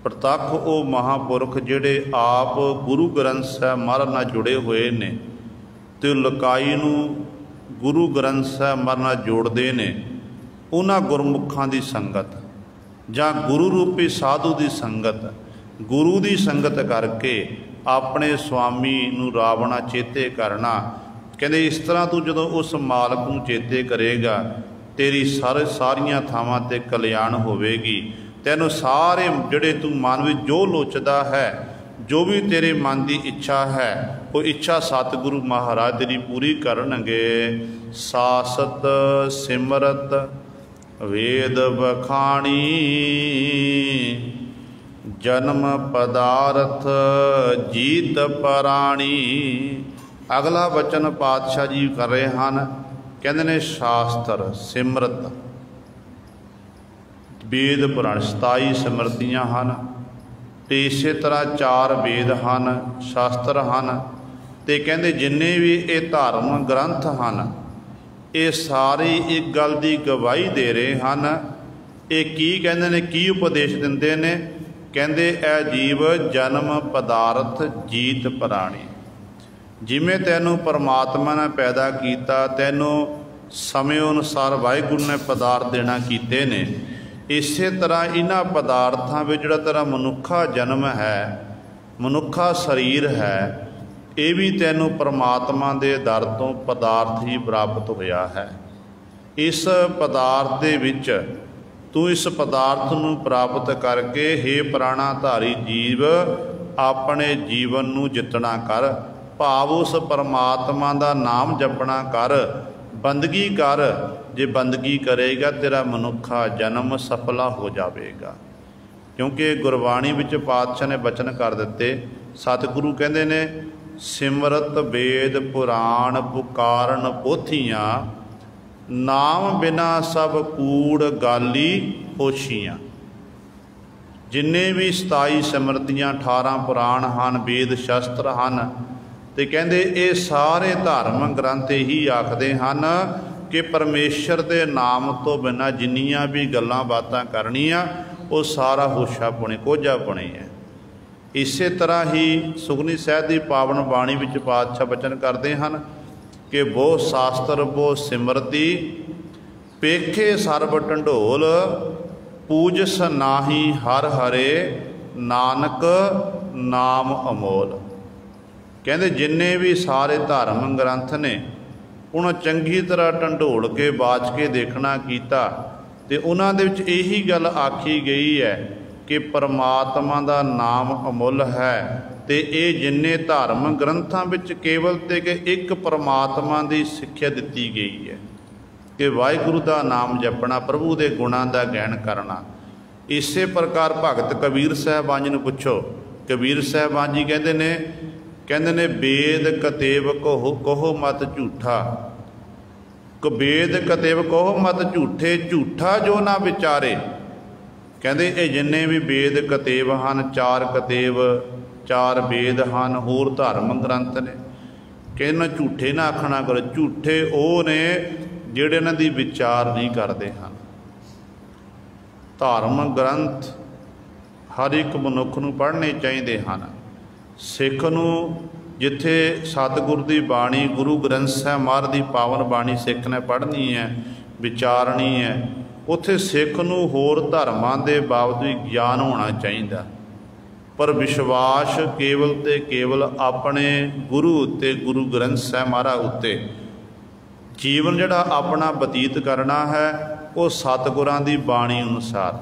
ਪ੍ਰਤੱਖ ਉਹ ਮਹਾਂਪੁਰਖ ਜਿਹੜੇ ਆਪ ਗੁਰੂ ਗ੍ਰੰਥ ਸਾਹਿਬ ਮਹਾਰਾਜ ਨਾਲ ਜੁੜੇ ਹੋਏ ਨੇ ਅਤੇ ਲਕਾਈ ਨੂੰ ਗੁਰੂ ਗ੍ਰੰਥ ਸਾਹਿਬ ਮਹਾਰਾਜ ਨਾਲ ਜੋੜਦੇ ਨੇ। ਉਹਨਾਂ ਗੁਰਮੁਖਾਂ ਦੀ ਸੰਗਤ ਜਾਂ ਗੁਰੂ ਰੂਪੀ ਸਾਧੂ ਦੀ ਸੰਗਤ, ਗੁਰੂ ਦੀ ਸੰਗਤ ਕਰਕੇ ਆਪਣੇ ਸੁਆਮੀ ਨੂੰ ਰਾਵਣਾ ਚੇਤੇ ਕਰਨਾ। ਕਹਿੰਦੇ ਇਸ ਤਰ੍ਹਾਂ ਤੂੰ ਜਦੋਂ ਉਸ ਮਾਲਕ ਨੂੰ ਚੇਤੇ ਕਰੇਗਾ, ਤੇਰੀ ਸਾਰੀਆਂ ਥਾਵਾਂ 'ਤੇ ਕਲਿਆਣ ਹੋਵੇਗੀ। ਤੈਨੂੰ ਸਾਰੇ ਜਿਹੜੇ ਤੂੰ ਮਨ ਵਿੱਚ ਜੋ ਲੋਚਦਾ ਹੈ, ਜੋ ਵੀ ਤੇਰੇ ਮਨ ਦੀ ਇੱਛਾ ਹੈ, ਉਹ ਇੱਛਾ ਸਤਿਗੁਰੂ ਮਹਾਰਾਜ ਤੇਰੀ ਪੂਰੀ ਕਰਨਗੇ। ਸਾਸਤ ਸਿਮਰਤ ਵੇਦ ਬਖਾਣੀ, ਜਨਮ ਪਦਾਰਥ ਜੀਤ ਪਰਾਣੀ। ਅਗਲਾ ਬਚਨ ਪਾਤਸ਼ਾਹ ਜੀ ਕਰ ਰਹੇ ਹਨ, ਕਹਿੰਦੇ ਨੇ ਸ਼ਾਸਤਰ ਸਿਮਰਤ ਵੇਦ ਪੁਰਾਣ 27 ਸਿਮਰਤੀਆਂ ਹਨ, ਅਤੇ ਇਸੇ ਤਰ੍ਹਾਂ 4 ਵੇਦ ਹਨ, ਸ਼ਾਸਤਰ ਹਨ, ਅਤੇ ਕਹਿੰਦੇ ਜਿੰਨੇ ਵੀ ਇਹ ਧਾਰਮ ਗ੍ਰੰਥ ਹਨ ਇਹ ਸਾਰੇ ਇੱਕ ਗੱਲ ਦੀ ਗਵਾਹੀ ਦੇ ਰਹੇ ਹਨ। ਇਹ ਕੀ ਕਹਿੰਦੇ ਨੇ, ਕੀ ਉਪਦੇਸ਼ ਦਿੰਦੇ ਨੇ? ਕਹਿੰਦੇ ਐ ਜੀਵ ਜਨਮ ਪਦਾਰਥ ਜੀਤ ਪ੍ਰਾਣੀ। ਜਿਵੇਂ ਤੈਨੂੰ ਪਰਮਾਤਮਾ ਨੇ ਪੈਦਾ ਕੀਤਾ, ਤੈਨੂੰ ਸਮੇਂ ਅਨੁਸਾਰ ਵਾਹਿਗੁਰੂ ਨੇ ਪਦਾਰਥ ਦੇਣਾ ਕੀਤੇ ਨੇ, ਇਸੇ ਤਰ੍ਹਾਂ ਇਹਨਾਂ ਪਦਾਰਥਾਂ ਵਿੱਚ ਜਿਹੜਾ ਤੇਰਾ ਮਨੁੱਖਾ ਜਨਮ ਹੈ, ਮਨੁੱਖਾ ਸਰੀਰ ਹੈ, ਇਹ ਵੀ ਤੈਨੂੰ ਪਰਮਾਤਮਾ ਦੇ ਦਰ ਤੋਂ ਪਦਾਰਥ ਹੀ ਪ੍ਰਾਪਤ ਹੋਇਆ ਹੈ। ਇਸ ਪਦਾਰਥ ਦੇ ਵਿੱਚ ਤੂੰ ਇਸ ਪਦਾਰਥ ਨੂੰ ਪ੍ਰਾਪਤ ਕਰਕੇ ਹੇ ਪ੍ਰਾਣਾਧਾਰੀ ਜੀਵ ਆਪਣੇ ਜੀਵਨ ਨੂੰ ਜਿੱਤਣਾ ਕਰ, ਭਾਵ ਉਸ ਪਰਮਾਤਮਾ ਦਾ ਨਾਮ ਜਪਣਾ ਕਰ, ਬੰਦਗੀ ਕਰ। ਜੇ ਬੰਦਗੀ ਕਰੇਗਾ ਤੇਰਾ ਮਨੁੱਖਾ ਜਨਮ ਸਫਲਾ ਹੋ ਜਾਵੇਗਾ। ਕਿਉਂਕਿ ਗੁਰਬਾਣੀ ਵਿੱਚ ਪਾਤਸ਼ਾਹ ਨੇ ਬਚਨ ਕਰ ਦਿੱਤੇ, ਸਤਿਗੁਰੂ ਕਹਿੰਦੇ ਨੇ ਸਿਮਰਤ ਵੇਦ ਪੁਰਾਣ ਪੁਕਾਰਨ ਪੋਥੀਆਂ, ਨਾਮ ਬਿਨਾ ਸਭ ਕੂੜ ਗਾਲੀ ਹੋਸ਼ੀਆਂ। ਜਿੰਨੇ ਵੀ 27 ਸਿਮਰਤੀਆਂ 18 ਪੁਰਾਣ ਹਨ, ਵੇਦ ਸ਼ਸਤਰ ਹਨ, ਅਤੇ ਕਹਿੰਦੇ ਇਹ ਸਾਰੇ ਧਾਰਮ ਗ੍ਰੰਥ ਇਹੀ ਆਖਦੇ ਹਨ ਕਿ ਪਰਮੇਸ਼ਰ ਦੇ ਨਾਮ ਤੋਂ ਬਿਨਾਂ ਜਿੰਨੀਆਂ ਵੀ ਗੱਲਾਂ ਬਾਤਾਂ ਕਰਨੀਆਂ ਉਹ ਸਾਰਾ ਹੋਸ਼ਾ ਪੁਣੇ ਕੋਝਾ ਪੁਣੇ ਹੈ। ਇਸੇ ਤਰ੍ਹਾਂ ਹੀ ਸੁਖਮਨੀ ਸਾਹਿਬ ਦੀ ਪਾਵਨ ਬਾਣੀ ਵਿੱਚ ਪਾਤਸ਼ਾਹ ਬਚਨ ਕਰਦੇ ਹਨ ਕਿ ਬਹੁ ਸ਼ਾਸਤਰ ਬਹੁ ਸਿਮਰਤੀ, ਪੇਖੇ ਸਰਬ ਢੰਡੋਲ, ਪੂਜਸ ਨਾਹੀ ਹਰ ਹਰੇ, ਨਾਨਕ ਨਾਮ ਅਮੋਲ। ਕਹਿੰਦੇ ਜਿੰਨੇ ਵੀ ਸਾਰੇ ਧਾਰਮ ਗ੍ਰੰਥ ਨੇ ਉਹਨਾਂ ਚੰਗੀ ਤਰ੍ਹਾਂ ਢੰਡੋਲ ਕੇ ਬਾਚ ਕੇ ਦੇਖਣਾ ਕੀਤਾ, ਅਤੇ ਉਹਨਾਂ ਦੇ ਵਿੱਚ ਇਹੀ ਗੱਲ ਆਖੀ ਗਈ ਹੈ ਕਿ ਪਰਮਾਤਮਾ ਦਾ ਨਾਮ ਅਮੁੱਲ ਹੈ। ਅਤੇ ਇਹ ਜਿੰਨੇ ਧਾਰਮ ਗ੍ਰੰਥਾਂ ਵਿੱਚ ਕੇਵਲ ਤੇ ਕਿ ਇੱਕ ਪਰਮਾਤਮਾ ਦੀ ਸਿੱਖਿਆ ਦਿੱਤੀ ਗਈ ਹੈ ਕਿ ਵਾਹਿਗੁਰੂ ਦਾ ਨਾਮ ਜਪਣਾ, ਪ੍ਰਭੂ ਦੇ ਗੁਣਾਂ ਦਾ ਗਾਇਨ ਕਰਨਾ। ਇਸੇ ਪ੍ਰਕਾਰ ਭਗਤ ਕਬੀਰ ਸਾਹਿਬਾਨ ਜੀ ਨੂੰ ਪੁੱਛੋ, ਕਬੀਰ ਸਾਹਿਬਾਨ ਜੀ ਕਹਿੰਦੇ ਨੇ ਵੇਦ ਕਤੇਬ ਕਹੋ ਮਤ ਝੂਠਾ, ਵੇਦ ਕਤੇਬ ਕਹੋ ਮਤ ਝੂਠੇ, ਝੂਠਾ ਜੋ ਨਾ ਵਿਚਾਰੇ। ਕਹਿੰਦੇ ਇਹ ਜਿੰਨੇ ਵੀ ਵੇਦ ਕਤੇਬ ਹਨ, 4 ਕਤੇਬ 4 ਵੇਦ ਹਨ, ਹੋਰ ਧਾਰਮ ਗ੍ਰੰਥ ਨੇ, ਕਿ ਇਹਨਾਂ ਝੂਠੇ ਨਾ ਆਖਣਾ ਕਰੋ। ਝੂਠੇ ਉਹ ਨੇ ਜਿਹੜੇ ਇਹਨਾਂ ਦੀ ਵਿਚਾਰ ਨਹੀਂ ਕਰਦੇ ਹਨ। ਧਾਰਮ ਗ੍ਰੰਥ ਹਰ ਇੱਕ ਮਨੁੱਖ ਨੂੰ ਪੜ੍ਹਨੇ ਚਾਹੀਦੇ ਹਨ। ਸਿੱਖ ਨੂੰ ਜਿੱਥੇ ਸਤਿਗੁਰ ਦੀ ਬਾਣੀ, ਗੁਰੂ ਗ੍ਰੰਥ ਸਾਹਿਬ ਮਹਾਰਾਜ ਦੀ ਪਾਵਨ ਬਾਣੀ ਸਿੱਖ ਨੇ ਪੜ੍ਹਨੀ ਹੈ, ਵਿਚਾਰਨੀ ਹੈ, ਉੱਥੇ ਸਿੱਖ ਨੂੰ ਹੋਰ ਧਰਮਾਂ ਦੇ ਬਾਬਤ ਵੀ ਗਿਆਨ ਹੋਣਾ ਚਾਹੀਦਾ। ਪਰ ਵਿਸ਼ਵਾਸ ਕੇਵਲ ਤੇ ਕੇਵਲ ਆਪਣੇ ਗੁਰੂ ਉੱਤੇ, ਗੁਰੂ ਗ੍ਰੰਥ ਸਾਹਿਬ ਮਹਾਰਾਜ ਉੱਤੇ ਜੀਵਨ ਜਿਹੜਾ ਆਪਣਾ ਬਤੀਤ ਕਰਨਾ ਹੈ ਉਹ ਸਤਿਗੁਰਾਂ ਦੀ ਬਾਣੀ ਅਨੁਸਾਰ।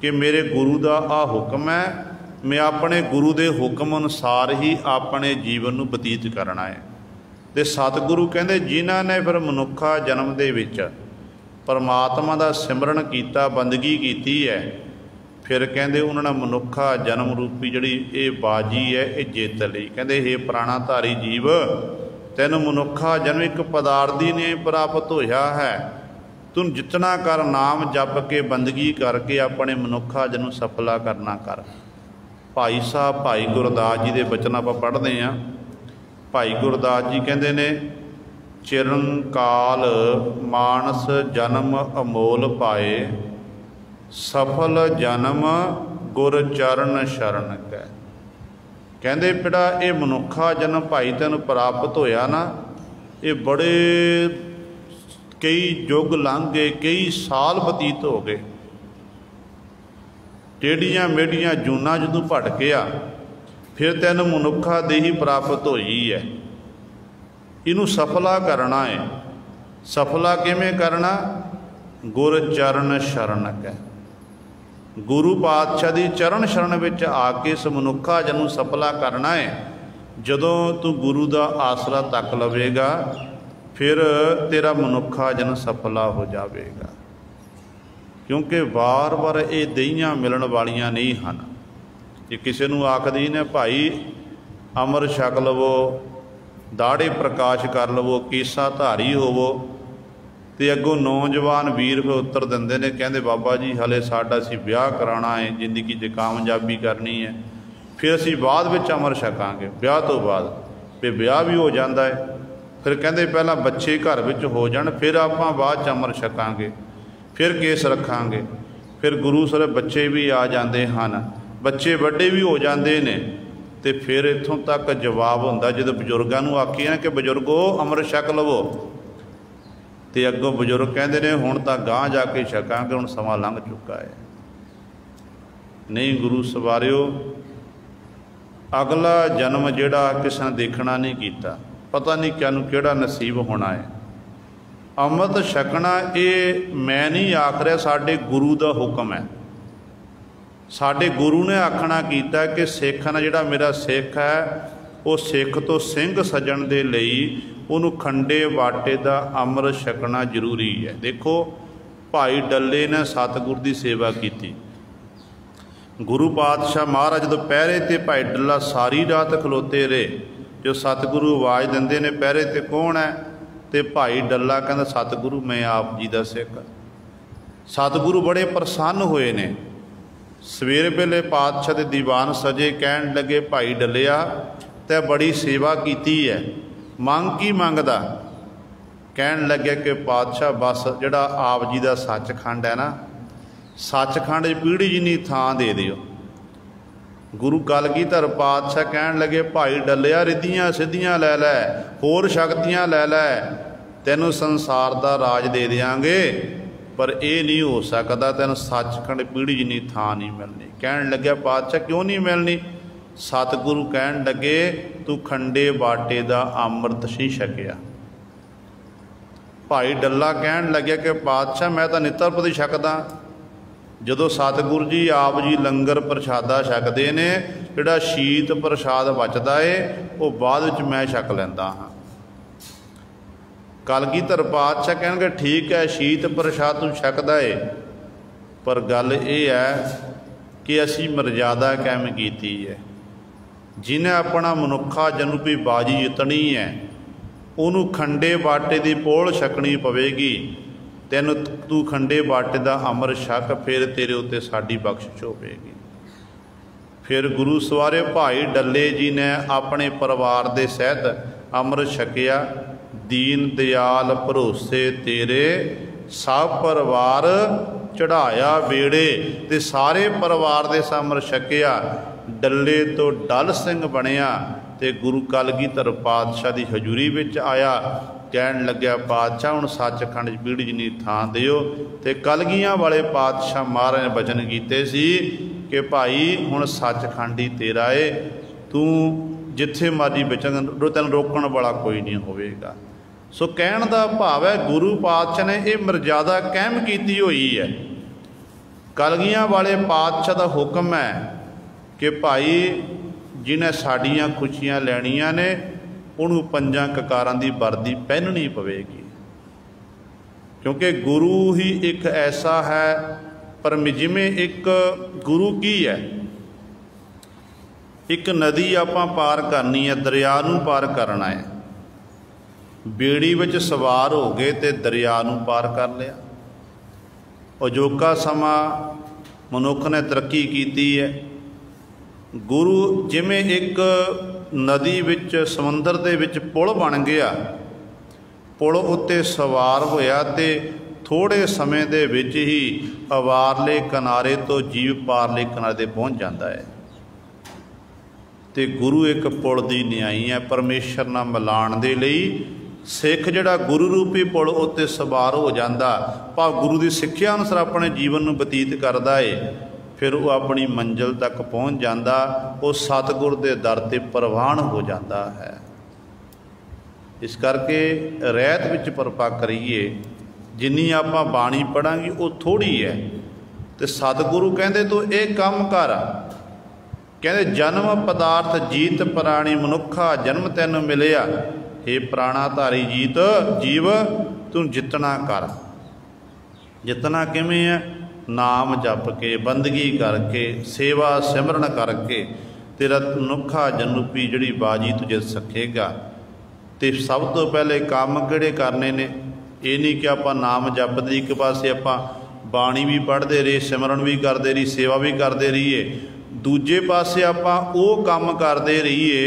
कि मेरे गुरु का आ हुक्म है, मैं अपने गुरु के हुक्म अनुसार ही अपने जीवन को बतीत करना है। तो सतगुरु कहते जिन्हों ने फिर मनुखा जन्म के विच परमात्मा का सिमरन किया, बंदगी की है, फिर कहते उन्होंने मनुखा जन्म रूपी जी ये बाजी है ये जित ली। कहते हे प्राणाधारी जीव, तेन मनुखा जन्म एक पदार्थी ने प्राप्त होया है, तू जितना कर नाम जप के बंदगी करके अपने मनुखा जन्म सफला करना कर। भाई साहब भाई गुरदास जी के बचन आप पढ़ते हैं। भाई गुरदास जी कहते ने चिरंकाल मानस जन्म अमोल पाए, सफल जन्म गुर चरण शरण कै। कहते पिड़ा ये मनुखा जन्म भाई तेन प्राप्त होया ना, ये बड़े कई युग लंघ गए, कई साल बतीत हो गए, टेढ़ियां मेढ़ियां जूना जदों भटकिया, फिर तेन मनुखा देही प्राप्त होई है। इनू सफला करना है। सफला किवें करना? गुर चरण शरण कै। गुरु पातशाह की चरण शरण विच आके इस मनुखा जन्म सफला करना है। जदों तू गुरु का आसरा तक लवेगा, फिर तेरा मनुखा जन्म सफला हो जाएगा। क्योंकि बार बार ये दहियां मिलन वालियां नहीं हैं। जे किसी नूं आखदी ने भाई अमर छक लवो, दाढ़े प्रकाश कर लवो, केसा धारी होवो, तो अगों नौजवान वीर फिर उत्तर देंदे ने, कहते बाबा जी हले साडा असीं ब्याह कराना है, जिंदगी च कामयाबी करनी है, फिर असीं बाद विच अमर छकांगे। ब्याह तो बाद फिर ब्याह भी हो जाता है, फिर कहते पहला बच्चे घर विच हो जाण, फिर आपां बाद च अमर छकांगे, फिर केस रखांगे, फिर गुरु सारे बच्चे भी आ जाते हैं, बच्चे बड़े भी हो जाते हैं। तो फिर इत्थों तक जवाब हुंदा जो बजुर्गों को आखिए ना कि बजुर्गो अमर छक लवो, तो अगों बजुर्ग कहते हैं हुण तां गांह जाके छकांगे, हुण समा लंघ चुका है। नहीं गुरु सवारियो, अगला जन्म जिहड़ा किसी ने देखना नहीं कीता, पता नहीं किहनूं किहड़ा नसीब होना है। अमृत छकना ये मैं नहीं आख रहा, साडे गुरु का हुक्म है। साडे गुरु ने आखना कीता कि सिख ना जिहड़ा मेरा सिख है, वो सिख तो सिंह सजण दे लई उन्होंने खंडे वाटे का अमृत छकना जरूरी है। देखो भाई डल्ले ने सतगुर की सेवा की। गुरु पातशाह महाराज जो पहरे ते भाई डल्ला सारी रात खलोते रहे, जो सतगुरु आवाज़ देंदे ने पहरे ते कौन है, तो भाई डल्ला कहता सतगुरु मैं आप जी का सिख। सतगुरु बड़े प्रसन्न हुए ने। सवेरे वेले पातशाह के दीवान सजे, कहन लगे भाई डलिया ते बड़ी सेवा की है, मंग की मंगदा? कहन लगे कि पातशाह बस जिहड़ा आप जी का सचखंड है ना, सचखंड पीढ़ी जिन्नी थां दे दिओ। गुरु कलगीधर पातशाह कहन लगे भाई डलिया रिद्धियां सिद्धियां लै लै, होर शक्तियां लै लै, तैनूं संसार का राज दे देंगे, पर यह नहीं हो सकता, तैनूं सचखंड पीढ़ी जिन्नी थां नहीं मिलनी। कहन लग्या पातशाह क्यों नहीं मिलनी? सतगुरु कहन लगे तू खंडे बाटे का अमृत नहीं छकिया। भाई डल्ला कहन लगे कि पातशाह मैं तो नितर प्रति छकदा, जदों सतगुरु जी आप जी लंगर प्रशादा छकते ने, जिहड़ा शीत प्रशाद बचता है वो बाद विच मैं छक लैंदा हाँ। कलगीधर पातशाह कहणगे ठीक है शीत प्रशाद तू छकदा है, पर गल यह है कि असी मर्यादा कायम की है। जिन्हें अपना मनुखा जन्म भी बाजी जितनी है, उन्होंने खंडे बाटे की पोल छकनी पवेगी। तेन तू खंडे बाटे का अमर छक, फिर तेरे उत्ते साडी बख्शिश होवेगी। फिर गुरु सवारे भाई डल्ले जी ने अपने परिवार के सहित अमृत छकिया। दीन दयाल भरोसे तेरे सब परिवार चढ़ाया बेड़े, ते सारे परिवार के अमृत छकिया। डल्ले तो डल सिंह बनया ते गुरु कलगीधर पातशाह की हजूरी विच आया। कहन लग्या पातशाह हुण सचखंड पीढ़ी जिन्नी थां दिओ। ते कलगियां वाले पातशाह महाराज ने बचन कीते सी कि भाई हुण सचखंड ही तेरा है, तू जिथे मर्जी बचन, तैनूं रोकण वाला कोई नहीं होवेगा। सो कहण दा भाव है गुरु पातशाह ने यह मर्यादा कायम की हुई है। कलगियां वाले पातशाह का हुक्म है कि भाई जिन्हें साड़ियाँ खुशियाँ लैनियां ने उन्होंने 5 ककारां दी वर्दी पहननी पवेगी, क्योंकि गुरु ही एक ऐसा है। पर जिमें एक गुरु की है, एक नदी आपां पार करनी है, दरिया नूं पार करना है, बेड़ी विच सवार हो गए तो दरिया नूं पार कर लिया। अजोका समा मनुख ने तरक्की की है। गुरु जिमें एक नदी विच समुंदर दे विच पुल बन गया, पुल उत्ते सवार होया ते थोड़े समय दे विच ही अवारले किनारे तो जीव पारले किनारे ते पहुँच जाता है। ते गुरु एक पुल दी न्याई है, परमेश्वर नाल मिलाण दे लई सिख जिहड़ा गुरु रूपी पुल उत्ते सवार हो जाता, भाव गुरु की सिक्ख्या अनुसार अपने जीवन नूं बतीत करता है, फिर वो अपनी मंजिल तक पहुँच जाता, वो सतगुर के दर ते प्रवान हो जाता है। इस करके रहत विच परपा करिए, जिन्नी आपां बाणी पढ़ांगे वो थोड़ी है। तो सतगुरु कहते तो ये काम कर, कहते जन्म पदार्थ जीत प्राणी मनुखा जन्म तैनूं मिलिया, हे प्राणाधारी जीत जीव तू जितना कर। जितना किवें है? नाम जप के, बंदगी करके, सेवा सिमरन करके तेरा मनुखा जनरूपी जिहड़ी बाजी तू जित सकेगा। तो सब तो पहले काम किहड़े करने ने? ये नहीं कि आपां नाम जपदे एक पासे आपां बाणी भी पढ़ते रहिए, सिमरन भी करते रहिए, सेवा भी करते रहिए, दूजे पासे आपां वो काम करते रहिए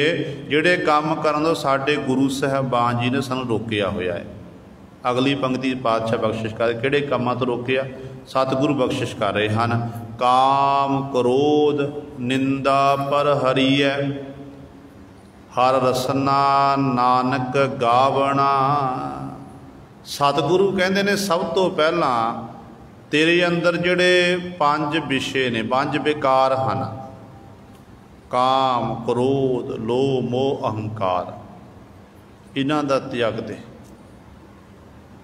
जिहड़े काम करन तों साडे गुरु साहिबान जी ने सानूं रोकिया होया है। अगली पंक्ति पातशाह बख्शिश कर किहड़े कामां तो रोकिया? सतगुरु बख्शिश कर रहे हैं, काम क्रोध निंदा पर हरिय, हर रसना नानक गावना। सतगुरु कहते ने सब तो पहला तेरे अंदर जिहड़े 5 विषय ने, 5 विकार हैं, काम क्रोध लोभ मोह अहंकार, इन्हां दा त्याग दे,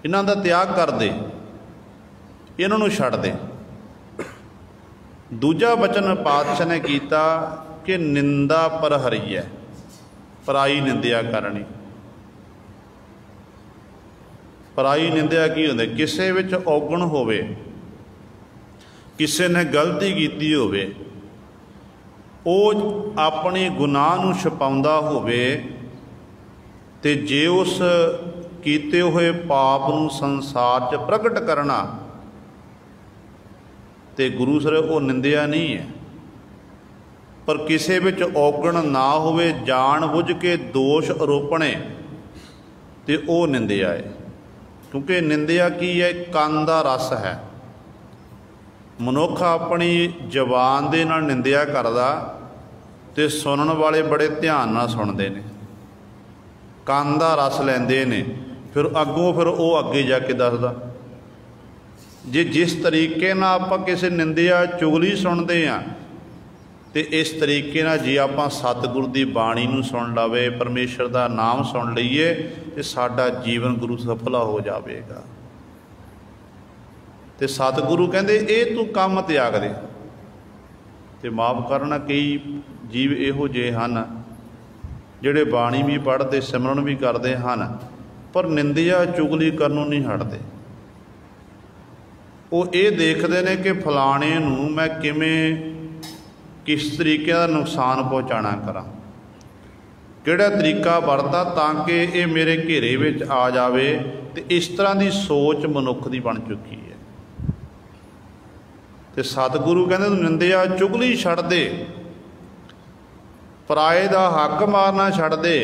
इन्हां दा त्याग कर दे, इन्हां नूं छड्ड दे। दूजा वचन पातशाह ने कीता कि निंदा पर हरिय, पराई निंदिया करनी। पराई निंदिया की होंदे? किसे विच औगण होवे, किसे ने गलती की होवे, वो अपने गुनाह नूं छुपाउंदा होवे, ते जे उस कीते हुए पाप नूं संसार च प्रगट करना, ते गुरु सर वो निंदिया नहीं है। पर किसे विच औगण ना होवे, जान बुझ के दोष आरोपणे, ते वो निंदिया है। क्योंकि निंदिया की है? कंन दा रस है। मनुख अपनी जबान दे नाल निंदिया करदा ते सुनन वाले बड़े ध्यान नाल सुनते हैं, कंन दा रस लैंदे ने, फिर अगों फिर वो अगे जाके दसदा। जे जिस तरीके नाल आपां किसी निंदिया चुगली सुनते हैं, तो इस तरीके नाल जे आपां सतगुरु की बाणी नूं सुन लवे, परमेश्वर का नाम सुन लईए, तो साडा जीवन गुरु सफला हो जाएगा। तो सतगुरु कहते ये तू काम त्याग दे। तो माफ़ करना, कई जीव इहो जे हैं जिहड़े बाणी भी पढ़ते सिमरन भी करते हैं, पर निंदिया चुगली करनों नहीं हटते। वो ये देखते हैं कि फलाने नूं मैं किवें किस तरीके का नुकसान पहुँचाना करा, किहड़ा तरीका वरता ताकि ये मेरे घेरे विच आ जाए। तो इस तरह की सोच मनुख की बन चुकी है। तो सतगुरु कहते तू निंदिया चुगली छड्ड दे, पराए दा हक मारना छड्ड दे।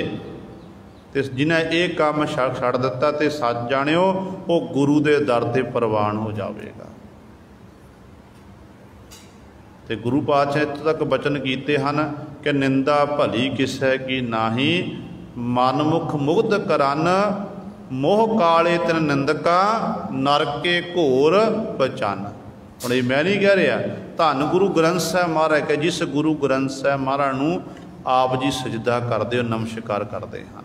तो जिन्हें ये काम छड्ड दिता तो सच जाणिओ वो गुरु के दर ते प्रवान हो जाएगा। तो गुरु पातशाह इत्थों तक बचन कीते हैं कि निंदा भली किसै की नाही, मनमुख मुग्ध करन, मोह काले तिन निंदका, नरके घोर बचन। ਹੁਣ ਇਹ मैं नहीं कह रहा, धन गुरु ग्रंथ साहिब महाराज के जिस गुरु ग्रंथ साहिब महाराज नूं आप जी सजदा करते हो, नमस्कार करते हैं।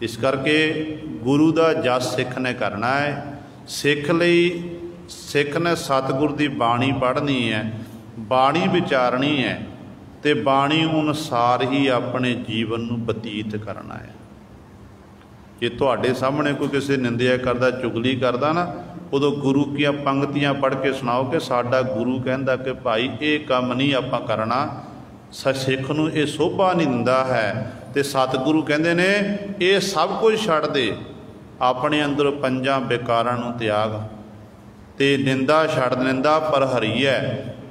इस करके गुरु का जस सिख ने करना है। सिख लई सिख ने सतगुर की बाणी पढ़नी है, बाणी विचारनी है, तो बाणी अनुसार ही अपने जीवन नूं बतीत करना है। जे तुहाडे सामने कोई किसी निंदिया करदा, चुगली करदा ना, उदों गुरु की पंक्तियां पढ़ के सुनाओ कि साडा गुरु कहंदा कि भाई ये काम नहीं आपां करना, सिख नूं ये शोभा नहीं दिंदा है। तो सतगुरु कहंदे ने ये सब कुछ छड्ड दे, अपने अंदर पंजां विकारां नूं त्याग, ते निंदा छड्ड, निंदा पर हरीए,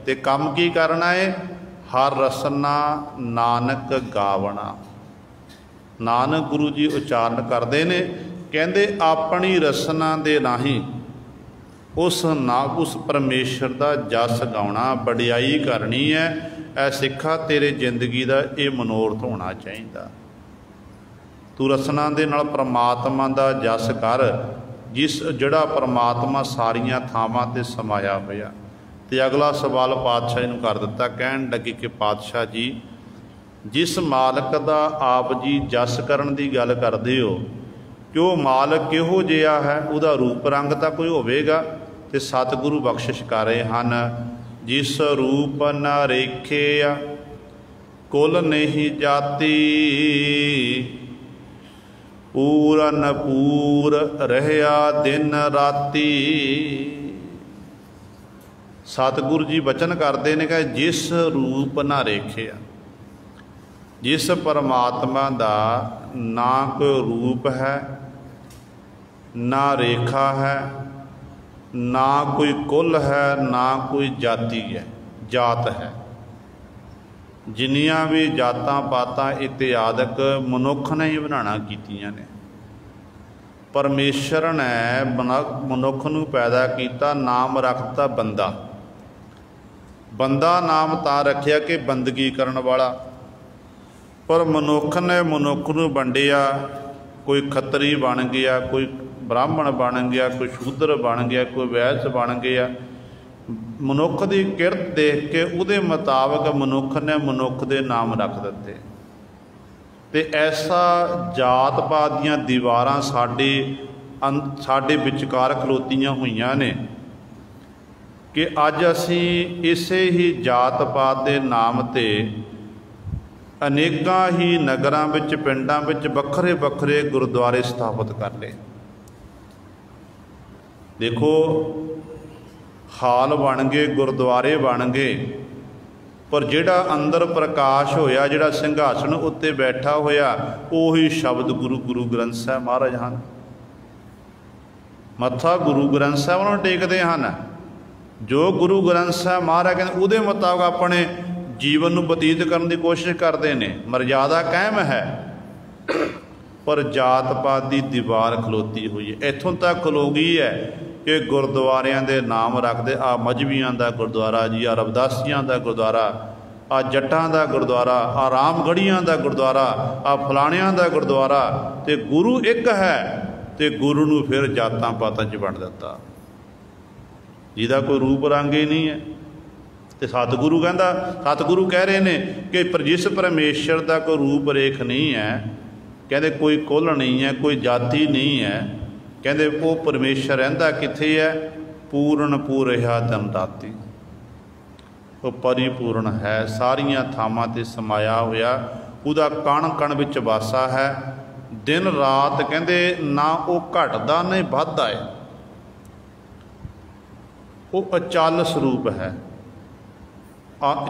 ते काम की करना है, हर रसना नानक गावना। नानक गुरु जी उचारण करते हैं, कहते अपनी रसना दे राही उस परमेश्वर का जस गाउणा, वडियाई करनी है। ऐ सिखा तेरे जिंदगी का ये मनोरथ होना चाहिए। तू रसना दे नाल परमात्मा का जस कर, जिस जिहड़ा परमात्मा सारियां थावां ते समाया होया। तो अगला सवाल पातशाह जी नूं कर दिता, कहन लगी कि पातशाह जी जिस मालक का आप जी जस करन दी गल करदे हो, कि वो मालक किहो जिहा है, उहदा रूप रंग तां कोई होवेगा। तो सतगुरु बख्शिश कर रहे हैं, जिस रूप न रेखिया कुल नहीं जाती, पूरन पूर रहया दिन राती। सतगुरु जी वचन करते हैं कि जिस रूप ना रेखिया, जिस परमात्मा का ना कोई रूप है, ना रेखा है, ना कोई कुल है, ना कोई जाति है, जात है। जिन्नियां भी जातां पातां इत्यादक मनुख ने ही बनाना कीतियां ने। परमेश्वर ने मनुख नूं पैदा किया, नाम रखता बंदा। बंदा नाम तां रखिया कि बंदगी करन वाला, पर मनुख ने मनुख नूं वंडिया, कोई खतरी बन गया, कोई ब्राह्मण बन गया, कोई शूद्र बन गया, कोई वैश्य बन गया। मनुख की किरत देख के उहदे मुताबिक मनुख ने मनुख के नाम रख दिते। ते ऐसा जात पात दीयां दीवारां साडे विचकार खलोतियां होईयां ने कि अज असी इसे ही जात पात के नाम ते अनेकां ही नगरां विच, पिंडां विच वखरे वखरे गुरुद्वारे स्थापित कर लए। देखो हाल बन गए, गुरुद्वारे बन गए, पर जिहड़ा अंदर प्रकाश होया, जिहड़ा सिंघासन उत्ते बैठा होया, उही शब्द गुरु गुरु ग्रंथ साहिब महाराज हैं। मत्था गुरु ग्रंथ साहिब नूं टेकदे हैं। जो गुरु ग्रंथ साहिब महाराज कहते उहदे मुताबिक अपने जीवन नूं बतीत करने की कोशिश करते हैं। मर्यादा कायम है, पर जात पात की दीवार खलोती हुई है। इत्थों तक खलो गई है कि गुरुद्वारियां दे नाम रखते, आ मजहबियां का गुरुद्वारा जी, आ रविदासियां का गुरुद्वारा, आ जट्टां का गुरुद्वारा, आ रामगढ़ियां का गुरुद्वारा, आ फलाणियां का गुरुद्वारा। तो गुरु एक है, तो गुरु नूं फिर जातां पातां च वंड दिता, जिहदा कोई रूप रंग ही नहीं है। तो सतगुरु कहता, सतगुरु कह रहे हैं कि पर जिस परमेश्वर का कोई रूप रेख नहीं है, कहते कोई कुल नहीं है, कोई जाति नहीं है, कहते वो परमेश्वर रहिंदा कित्थे है, पूर्ण पूरया दिन राती। वो परिपूर्ण है, सारियां थावां ते समाया होया, उहदा कण कण विच वासा है। दिन रात कहते ना वो घटदा नहीं वधदा है, वो अचल स्वरूप है।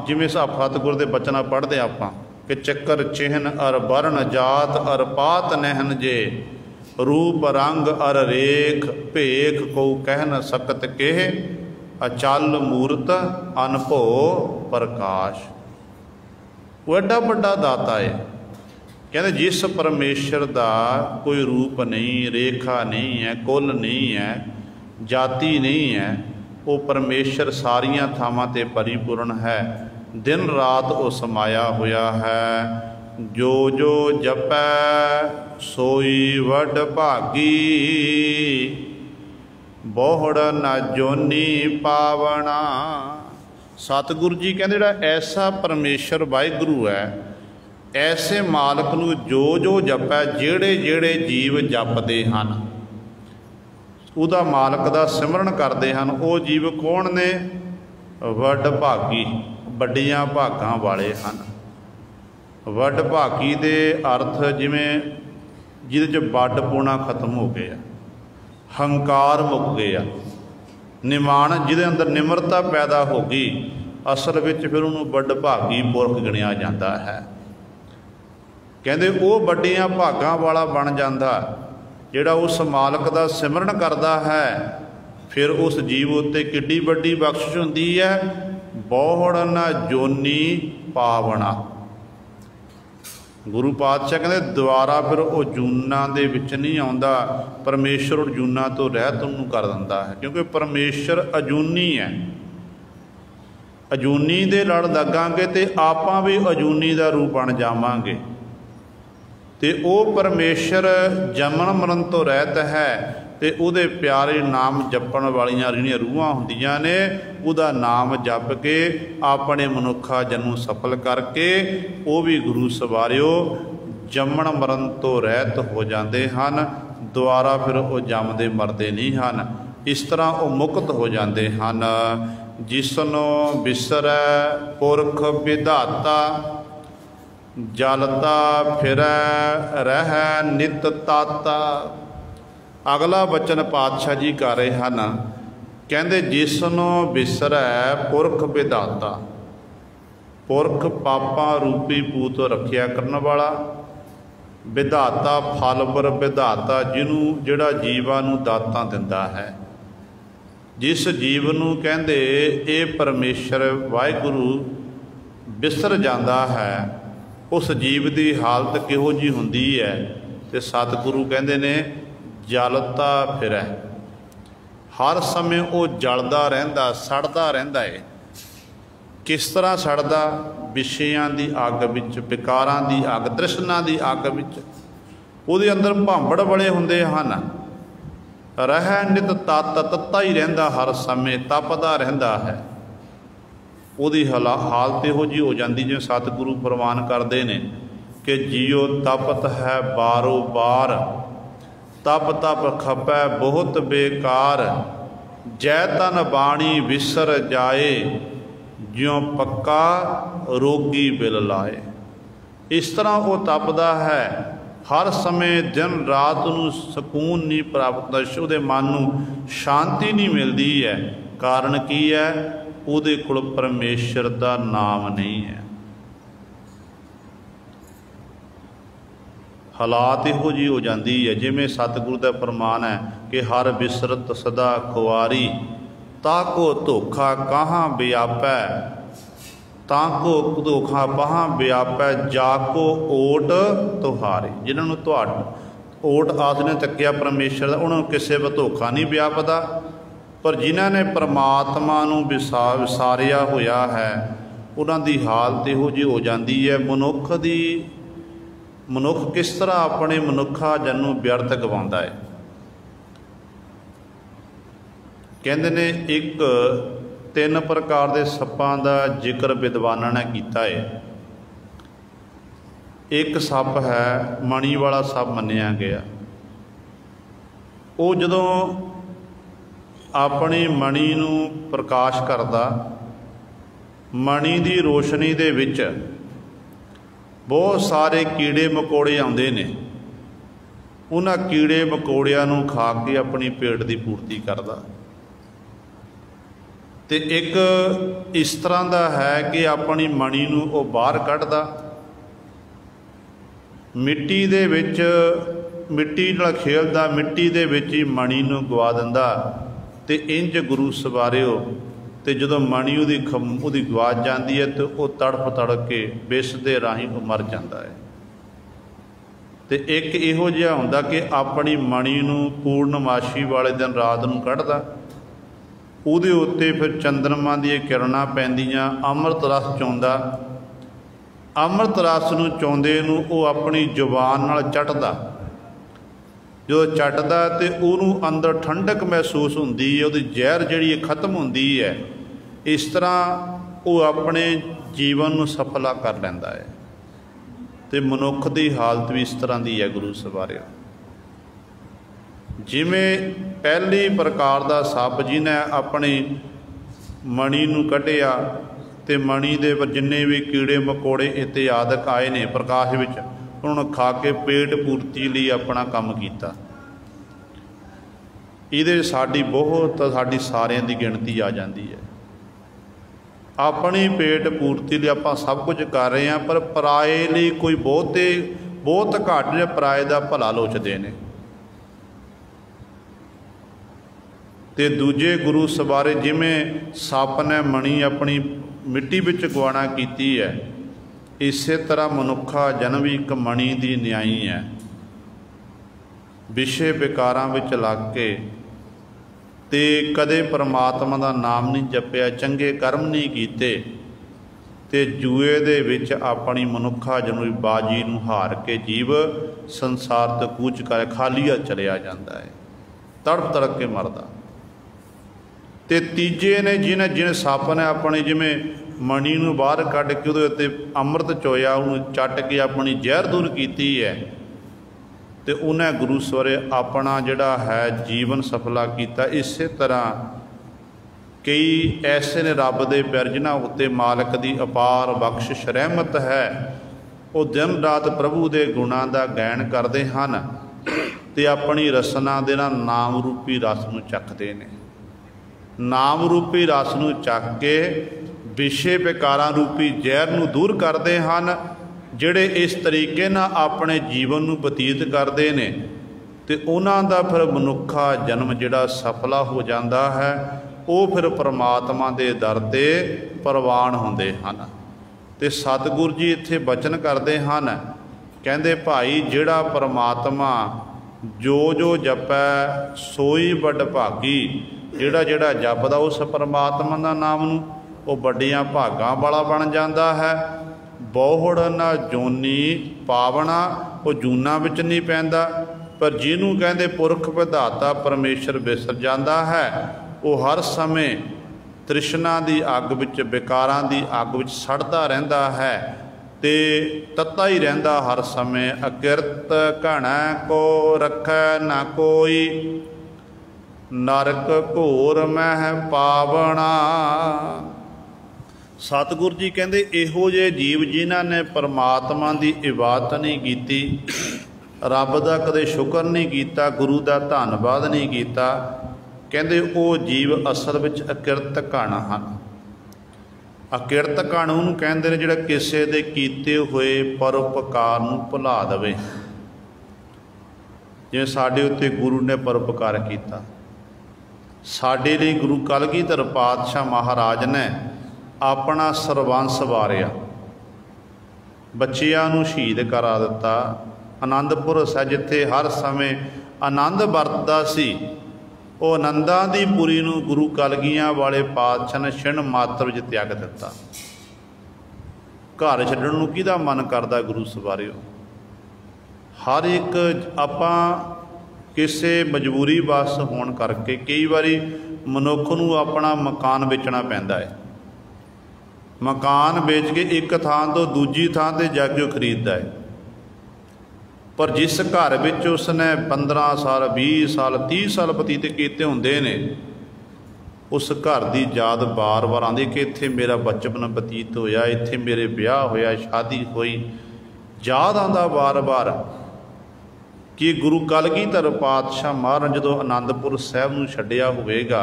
जिवें सतगुर के बचना पढ़ते आपां कि चक्कर चिन्ह अर वर्ण जात अर पात नहन जे, रूप रंग अर रेख भेख को कह न सकत केह, अचल मूरत अनभो प्रकाश। वो एडा बड़ा दाता है। कहते जिस परमेश्वर का कोई रूप नहीं, रेखा नहीं है, कुल नहीं है, जाति नहीं है, वो परमेश्वर सारियां थावां ते परिपूर्ण है। दिन रात वो समाया होया है। जो जो जपै सोई वड भागी, बोहड़ न जोनी पावना। सतगुरु जी कहते जिहड़ा ऐसा परमेश्वर वाहिगुरु है, ऐसे मालक नूं जो जो जपै, जेड़े जेड़े जीव जपदे हन, ਉਹਦਾ ਮਾਲਕ ਦਾ ਸਿਮਰਨ ਕਰਦੇ ਹਨ। ਉਹ ਜੀਵ ਕੌਣ ਨੇ? ਵੱਡ ਭਾਗੀ, ਵੱਡੀਆਂ ਭਾਗਾਂ ਵਾਲੇ ਹਨ। ਵੱਡ ਭਾਗੀ ਦੇ ਅਰਥ ਜਿਵੇਂ ਜਿਹਦੇ 'ਚ ਵੱਡ ਪੂਣਾ ਖਤਮ ਹੋ ਗਏ ਆ, ਹੰਕਾਰ ਮੁੱਕ ਗਏ ਆ, ਨਿਮਾਣ ਜਿਹਦੇ ਅੰਦਰ ਨਿਮਰਤਾ ਪੈਦਾ ਹੋ ਗਈ, ਅਸਲ ਵਿੱਚ ਫਿਰ ਉਹਨੂੰ ਵੱਡ ਭਾਗੀ ਪੁਰਖ ਗਿਣਿਆ ਜਾਂਦਾ ਹੈ। ਕਹਿੰਦੇ ਉਹ ਵੱਡੀਆਂ ਭਾਗਾਂ ਵਾਲਾ ਬਣ ਜਾਂਦਾ ਜਿਹੜਾ ਉਸ ਮਾਲਕ ਦਾ ਸਿਮਰਨ ਕਰਦਾ ਹੈ। ਫਿਰ ਉਸ ਜੀਵ ਉੱਤੇ ਕਿੱਡੀ ਵੱਡੀ ਬਖਸ਼ਿਸ਼ ਹੁੰਦੀ ਹੈ। ਬਹੁੜਨ ਜੋਨੀ ਪਾਵਣਾ। ਗੁਰੂ ਪਾਤਸ਼ਾਹ ਕਹਿੰਦੇ ਦੁਬਾਰਾ ਫਿਰ ਉਹ ਜੂਨਾਂ ਦੇ ਵਿੱਚ ਨਹੀਂ ਆਉਂਦਾ, ਪਰਮੇਸ਼ਰ ਜੂਨਾਂ ਤੋਂ ਰਹਿਤ ਉਹਨੂੰ ਕਰ ਦਿੰਦਾ ਹੈ, ਕਿਉਂਕਿ ਪਰਮੇਸ਼ਰ ਅਜੂਨੀ ਹੈ। ਅਜੂਨੀ ਦੇ ਲੜ ਲੱਗਾਂਗੇ ਤੇ ਆਪਾਂ ਵੀ ਅਜੂਨੀ ਦਾ ਰੂਪ ਬਣ ਜਾਵਾਂਗੇ। ਤੇ ਉਹ ਪਰਮੇਸ਼ਰ ਜਨਮ ਮਰਨ ਤੋਂ ਰਹਿਤ ਹੈ ਤੇ ਉਹਦੇ ਪਿਆਰੇ ਨਾਮ ਜਪਣ ਵਾਲੀਆਂ ਜਿਹੜੀਆਂ ਰੂਹਾਂ ਹੁੰਦੀਆਂ ਨੇ, ਉਹਦਾ ਨਾਮ ਜਪ ਕੇ ਆਪਣੇ ਮਨੁੱਖਾ ਜਨਮ ਸਫਲ ਕਰਕੇ ਉਹ ਵੀ ਗੁਰੂ ਸਵਾਰਿਓ ਜੰਮਣ ਮਰਨ ਤੋਂ ਰਹਿਤ ਹੋ ਜਾਂਦੇ ਹਨ। ਦੁਬਾਰਾ ਫਿਰ ਉਹ ਜੰਮਦੇ ਮਰਦੇ ਨਹੀਂ ਹਨ। ਇਸ ਤਰ੍ਹਾਂ ਉਹ ਮੁਕਤ ਹੋ ਜਾਂਦੇ ਹਨ। ਜਿਸਨੂੰ ਬਿਸਰੈ ਪੁਰਖ ਵਿਧਾਤਾ, ਜਲਤਾ ਫਿਰੈ ਰਹਿ ਨਿਤ ਤਾਤਾ। ਅਗਲਾ ਬਚਨ ਪਾਤਸ਼ਾਹ ਜੀ ਕਰ ਰਹੇ ਹਨ, ਕਹਿੰਦੇ ਜਿਸ ਨੂੰ ਬਿਸਰੈ ਪੁਰਖ ਵਿਧਾਤਾ। ਪੁਰਖ ਪਾਪਾਂ ਰੂਪੀ ਭੂਤ ਰੱਖਿਆ ਕਰਨ ਵਾਲਾ, ਵਿਧਾਤਾ ਫਲਵਰ ਵਿਧਾਤਾ ਜਿਹਨੂੰ ਜਿਹੜਾ ਜੀਵਾਂ ਨੂੰ ਦਾਤਾਂ ਦਿੰਦਾ ਹੈ। ਜਿਸ ਜੀਵ ਨੂੰ ਕਹਿੰਦੇ ਇਹ ਪਰਮੇਸ਼ਰ ਵਾਹਿਗੁਰੂ ਬਿਸਰ ਜਾਂਦਾ ਹੈ, ਉਸ ਜੀਵ ਦੀ ਹਾਲਤ ਕਿਹੋ ਜਿਹੀ ਹੁੰਦੀ ਹੈ? ਤੇ ਸਤਿਗੁਰੂ ਕਹਿੰਦੇ ਨੇ ਜਲਤਾ ਫਿਰੈ। ਹਰ ਸਮੇਂ ਉਹ ਜਲਦਾ ਰਹਿੰਦਾ, ਸੜਦਾ ਰਹਿੰਦਾ ਏ। ਕਿਸ ਤਰ੍ਹਾਂ ਸੜਦਾ? ਵਿਸ਼ਿਆਂ ਦੀ ਅੱਗ ਵਿੱਚ, ਵਿਕਾਰਾਂ ਦੀ ਅੱਗ, ਤ੍ਰਿਸ਼ਨਾ ਦੀ ਅੱਗ ਵਿੱਚ। ਉਹਦੇ ਅੰਦਰ ਭਾਂਬੜ ਬੜੇ ਹੁੰਦੇ ਹਨ। ਰਹਿ ਨਿਤ ਤਤ, ਤੱਤਾ ਹੀ ਰਹਿੰਦਾ, ਹਰ ਸਮੇਂ ਤਪਦਾ ਰਹਿੰਦਾ ਹੈ। ਉਹਦੀ ਹਾਲਤ ਇਹੋ ਜਿਹੀ ਹੋ ਜਾਂਦੀ ਜਿਵੇਂ ਸਤਿਗੁਰੂ ਪ੍ਰਵਾਨ ਕਰਦੇ ਨੇ ਕਿ ਜੀਓ ਤਪਤ ਹੈ ਬਾਰੋ ਬਾਰ, ਤਪ ਤਪ ਖਪੈ ਬਹੁਤ ਬੇਕਾਰ, ਜੈ ਤਨ ਬਾਣੀ ਵਿਸਰ ਜਾਏ, ਜਿਉਂ ਪੱਕਾ ਰੋਗੀ ਬਿਲ ਲਾਏ। ਇਸ ਤਰ੍ਹਾਂ ਉਹ ਤਪਦਾ ਹੈ, ਹਰ ਸਮੇਂ ਦਿਨ ਰਾਤ ਨੂੰ ਸਕੂਨ ਨਹੀਂ ਪ੍ਰਾਪਤ, ਉਹਦੇ ਮਨ ਨੂੰ ਸ਼ਾਂਤੀ ਨਹੀਂ ਮਿਲਦੀ ਹੈ। ਕਾਰਨ ਕੀ ਹੈ? ਉਹਦੇ ਕੋਲ ਪਰਮੇਸ਼ਰ ਦਾ ਨਾਮ ਨਹੀਂ ਹੈ। ਹਾਲਾਤ ਇਹੋ ਜਿਹੀ ਹੋ ਜਾਂਦੀ ਹੈ ਜਿਵੇਂ ਸਤਿਗੁਰੂ ਦਾ ਫਰਮਾਨ ਹੈ ਕਿ ਹਰ ਬਿਸਰਤ ਸਦਾ ਖੁਆਰੀ, ਤਾਂ ਕੋ ਧੋਖਾ ਕਹਾਂ ਵਿਆਪੈ, ਤਾਂ ਕੋ ਧੋਖਾ ਪਹਾਂ ਵਿਆਪੈ, ਜਾ ਕੋ ਓਟ ਤੁਹਾਰੇ। ਜਿਨ੍ਹਾਂ ਨੂੰ ਤੁਹਾਡਾ ਓਟ ਆਸ ਨੇ ਚੱਕਿਆ ਪਰਮੇਸ਼ਰ ਦਾ, ਉਹਨਾਂ ਨੂੰ ਕਿਸੇ ਵੀ ਧੋਖਾ ਨਹੀਂ ਵਿਆਪਦਾ। ਪਰ ਜਿਨ੍ਹਾਂ ਨੇ ਪਰਮਾਤਮਾ ਨੂੰ ਵਿਸਾਰਿਆ ਹੋਇਆ ਹੈ, ਉਹਨਾਂ ਦੀ ਹਾਲਤ ਇਹੋ ਜਿਹੀ ਹੋ ਜਾਂਦੀ ਹੈ। ਮਨੁੱਖ ਕਿਸ ਤਰ੍ਹਾਂ ਆਪਣੇ ਮਨੁੱਖਾ ਜਨ ਨੂੰ ਵਿਅਰਥ ਗਵਾਉਂਦਾ ਹੈ। ਕਹਿੰਦੇ ਨੇ ਇੱਕ 3 ਪ੍ਰਕਾਰ ਦੇ ਸੱਪਾਂ ਦਾ ਜ਼ਿਕਰ ਵਿਦਵਾਨਾਂ ਨੇ ਕੀਤਾ ਹੈ। ਇੱਕ ਸੱਪ ਹੈ ਮਣੀ ਵਾਲਾ ਸੱਪ ਮੰਨਿਆ ਗਿਆ। ਉਹ ਜਦੋਂ ਆਪਣੀ ਮਣੀ ਨੂੰ ਪ੍ਰਕਾਸ਼ ਕਰਦਾ, ਮਣੀ ਦੀ ਰੋਸ਼ਨੀ ਦੇ ਵਿੱਚ ਬਹੁਤ ਸਾਰੇ ਕੀੜੇ ਮਕੌੜੇ ਆਉਂਦੇ ਨੇ। ਉਹਨਾਂ ਕੀੜੇ ਮਕੌੜਿਆਂ ਨੂੰ ਖਾ ਕੇ ਆਪਣੀ ਪੇਟ ਦੀ ਪੂਰਤੀ ਕਰਦਾ। ਤੇ ਇੱਕ ਇਸ ਤਰ੍ਹਾਂ ਦਾ ਹੈ ਕਿ ਆਪਣੀ ਮਣੀ ਨੂੰ ਉਹ ਬਾਹਰ ਕੱਢਦਾ, ਮਿੱਟੀ ਦੇ ਵਿੱਚ, ਮਿੱਟੀ ਨਾਲ ਖੇਲਦਾ, ਮਿੱਟੀ ਦੇ ਵਿੱਚ ਹੀ ਮਣੀ ਨੂੰ ਗਵਾ ਦਿੰਦਾ। ਤੇ ਇੰਜ ਗੁਰੂ ਸਵਾਰਿਓ, ਤੇ ਜਦੋਂ ਮਣੀ ਉਹਦੀ ਗਵਾਚ ਜਾਂਦੀ ਹੈ ਤੇ ਉਹ ਤੜਫ ਤੜਕ ਕੇ ਵਿਸ਼ ਦੇ ਰਾਹੀਂ ਉਹ ਮਰ ਜਾਂਦਾ ਹੈ। ਤੇ ਇੱਕ ਇਹੋ ਜਿਹਾ ਹੁੰਦਾ ਕਿ ਆਪਣੀ ਮਣੀ ਨੂੰ ਪੂਰਨਮਾਸ਼ੀ ਵਾਲੇ ਦਿਨ ਰਾਤ ਨੂੰ ਕੱਢਦਾ, ਉਹਦੇ ਉੱਤੇ ਫਿਰ ਚੰਦਰਮਾ ਦੀਆਂ ਕਿਰਨਾਂ ਪੈਂਦੀਆਂ, ਅੰਮ੍ਰਿਤ ਰਸ ਚੋਂਦਾ। ਅੰਮ੍ਰਿਤ ਰਸ ਨੂੰ ਚੋਂਦੇ ਨੂੰ ਉਹ ਆਪਣੀ ਜ਼ੁਬਾਨ ਨਾਲ ਚੱਟਦਾ। ਜਦੋਂ ਚੱਟਦਾ ਤੇ ਉਹਨੂੰ ਅੰਦਰ ਠੰਡਕ ਮਹਿਸੂਸ ਹੁੰਦੀ ਹੈ, ਉਹਦੀ ਜ਼ਹਿਰ ਜਿਹੜੀ ਹੈ ਖਤਮ ਹੁੰਦੀ ਹੈ। ਇਸ ਤਰ੍ਹਾਂ ਉਹ ਆਪਣੇ ਜੀਵਨ ਨੂੰ ਸਫਲਾ ਕਰ ਲੈਂਦਾ ਹੈ। ਤੇ ਮਨੁੱਖ ਦੀ ਹਾਲਤ ਵੀ ਇਸ ਤਰ੍ਹਾਂ ਦੀ ਹੈ ਗੁਰੂ ਸਵਾਰਿਓ। जिमें पहली प्रकार का सप जिन्हें अपनी मणि नूं कढ़िया ते मणि दे जिन्ने भी कीड़े मकोड़े इत्यादि आए ने प्रकाश विच उन्होंने खा के पेट पूर्ति लिए अपना काम किया। ये साड़ी बहुत साड़ी सारिਆਂ की गिणती आ जाती है। अपनी पेट पूर्ति लिए आप सब कुछ कर रहे हैं, पर पराए लिए कोई बहुत घट जो पराए का भला लोचते हैं। तो दूजे गुरु सवारे जिमें सप ने मणि अपनी मिट्टी विच गवाना की है, इस तरह मनुखा जन्म भी एक मणि की न्याई है। विषय विकारां विच लग के ते कदे परमात्मा का नाम नहीं जपिया, चंगे कर्म नहीं कीते, ते जूए दे विच अपनी मनुखा जन्म बाजी नूं हार के जीव संसार तो कूच कर खाली चलिया जाता है, तड़प तड़प के मरदा। ते तीजे ने जिन्हें सप ने अपने जिमें मणि नूं बाहर कढ़ के उहदे उत्ते अमृत चोया उन्हें चट के अपनी जहर दूर की है, तो उन्हें गुरु सवरे अपना जिहड़ा है जीवन सफला किया। इस तरह कई ऐसे ने रब दे प्यार जिन्हां उत्ते मालक की अपार बख्शिश रहमत है, वो दिन रात प्रभु के गुणों का गायन करते हैं ते अपनी रसना दे नाल नाम रूपी रस नूं चखते हैं। नाम रूपी रस नूं चख के विषय विकारां रूपी जहर नूं दूर करते हैं। जिहड़े इस तरीके नाल अपने जीवन नूं बतीत करते हैं तो उन्हां दा फिर मनुखा जन्म जिहड़ा सफला हो जाता है, वो फिर परमात्मा दे दर ते प्रवान हुंदे हन। ते सतगुरु जी इत्थे बचन करते हैं, कहंदे भाई जिहड़ा परमात्मा जो जो जपै सोई बड़ भागी, जिहड़ा जिहड़ा जपदा उस परमात्मा का नाम नूं वो बड़ियां भागां वाला बन जाता है। बहुड़ ना जोनी पावना, वो जूना विच नहीं पैंदा, पर जिन्हों कहते पुरख विधाता परमेश्वर विसर जाता है, वो हर समय तृष्णा की अग विच विकारां की अग विच सड़ता रहता है, ते तत्ता ही रहता हर समय। अकिरत घणा को रखै ना कोई, नरक घोर मह पावना। सतगुरु जी कहते इहो जे जीव जिन्हां ने परमात्मा की इबादत नहीं की, रब का कदे शुक्र नहीं किया, गुरु का धन्नवाद नहीं किया, कहते वो जीव असल विच अकिरत घण हन। अकिरत घण उहनूं कहंदे ने जिहड़ा किसी दे कीते होए परोपकार नूं भुला देवे। जिवें साडे उत्ते गुरु ने परोपकार किया, साडे लई गुरु कलगीधर पातशाह महाराज ने अपना सरबंस वारिया, बच्चियां नूं शहीद करा दिता। आनंदपुर साहिब जिथे हर समय आनंद वरतदा सी, वो आनंदां दी पुरी नूं गुरु कलगियां वाले पातशाह ने छिण मात्र विच त्याग दिता। घर छड्डण नूं किहदा मन करदा गुरु सवारिओ? हर एक आपां किसी मजबूरी वस होने करके कई बारी मनुख नूं अपना मकान बेचना पैंदा है। मकान बेच के एक थां तो दूजी थां ते जाके खरीददा है, पर जिस घर विच उसने 15 साल 20 साल 30 साल बतीत कीते हुंदे ने, उस घर की याद बार बार आती कि इत्थे मेरा बचपन बतीत होया, इत्थे मेरे ब्याह होया, शादी हुई, याद आंदा बार बार कि गुरु कलगीधर पातशाह महाराज जो आनंदपुर साहिब नूं छड्डिया होवेगा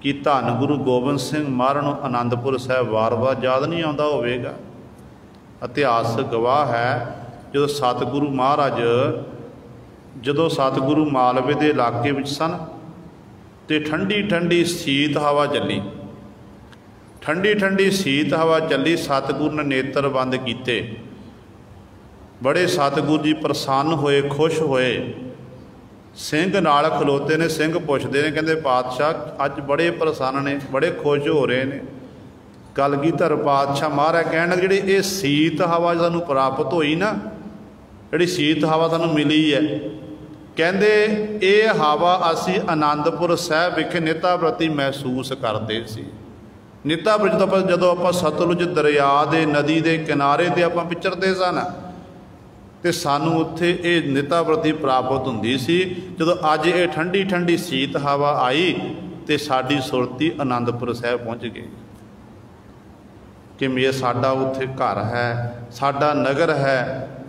कि धन गुरु गोबिंद सिंह महाराज नूं आनंदपुर साहिब वार वार याद नहीं आता होवेगा। इतिहास गवाह है जो सतगुरु महाराज जदों सतगुरु मालवे के इलाके विच सन तो ठंडी ठंडी शीत हवा चली, ठंडी ठंडी शीत हवा चली, सतगुरु ने नेत्र बंद किए। बड़े सतगुरु जी प्रसन्न होए, खुश होए, सिंह नाल खलोते ने, सिंह पुछते हैं, कहते पातशाह अज बड़े प्रसन्न ने, बड़े खुश हो रहे हैं। कलगीधर पातशाह महाराज कहण जी ये शीत हवा सानूं प्राप्त हुई ना, जी शीत हवा सानूं मिली है, कहते ये हवा असी आनंदपुर साहिब विखे निता प्रति महसूस करते सी। निता जदों आप सतलुज दरिया के नदी के किनारे ते आप विचरते सन तो सानू उत्थे ये नितावृत्ति प्राप्त हुंदी सी। जदों अज ये ठंडी ठंडी शीत हवा आई तो साडी सुरती आनंदपुर साहिब पहुँच गई कि मेरा साडा उत्थे घर है, साडा नगर है।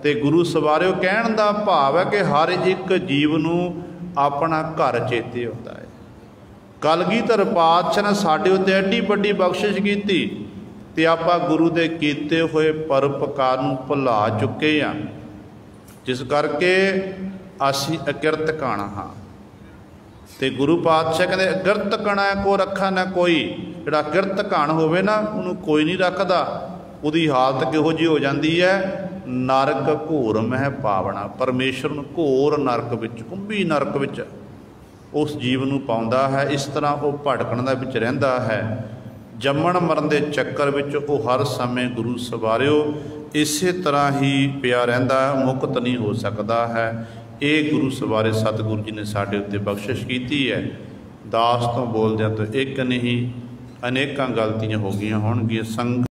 तो गुरु सवारिओ कहण दा भाव है कि हर एक जीव नूं अपना घर चेते होता है। कलगीधर पातशाह ने साडे उत्ते एड्डी वड्डी बख्शिश कीती ते आपां गुरु दे कीते होए परोपकार नूं भुला चुके हैं, जिस करके असीं अकिरत कण हाँ। तो गुरु पातशाह कहते अकिरत कणा को रखा ना कोई। जिहड़ा किरत घण होवे ना उहनूं कोई नहीं रखदा, उहदी हालत किहो जी हो जाती है, नरक घोर मह पावना। परमेश्वर नूं घोर नरक विच, कुंभी नरक विच उस जीव नूं पाउंदा है। इस तरह वो भटकण दा विच रहिंदा है, जम्मण मरण दे चक्कर विच वो हर समय गुरु सवारिओ इसे तरह ही पिया रहिंदा, मुक्त नहीं हो सकता है। ये गुरु सवारे सतगुरु जी ने साडे उत्ते बख्शिश कीती है। दास तो बोलदे तो एक नहीं अनेकां गलतियां हो गईयां होणगीਆਂ। संग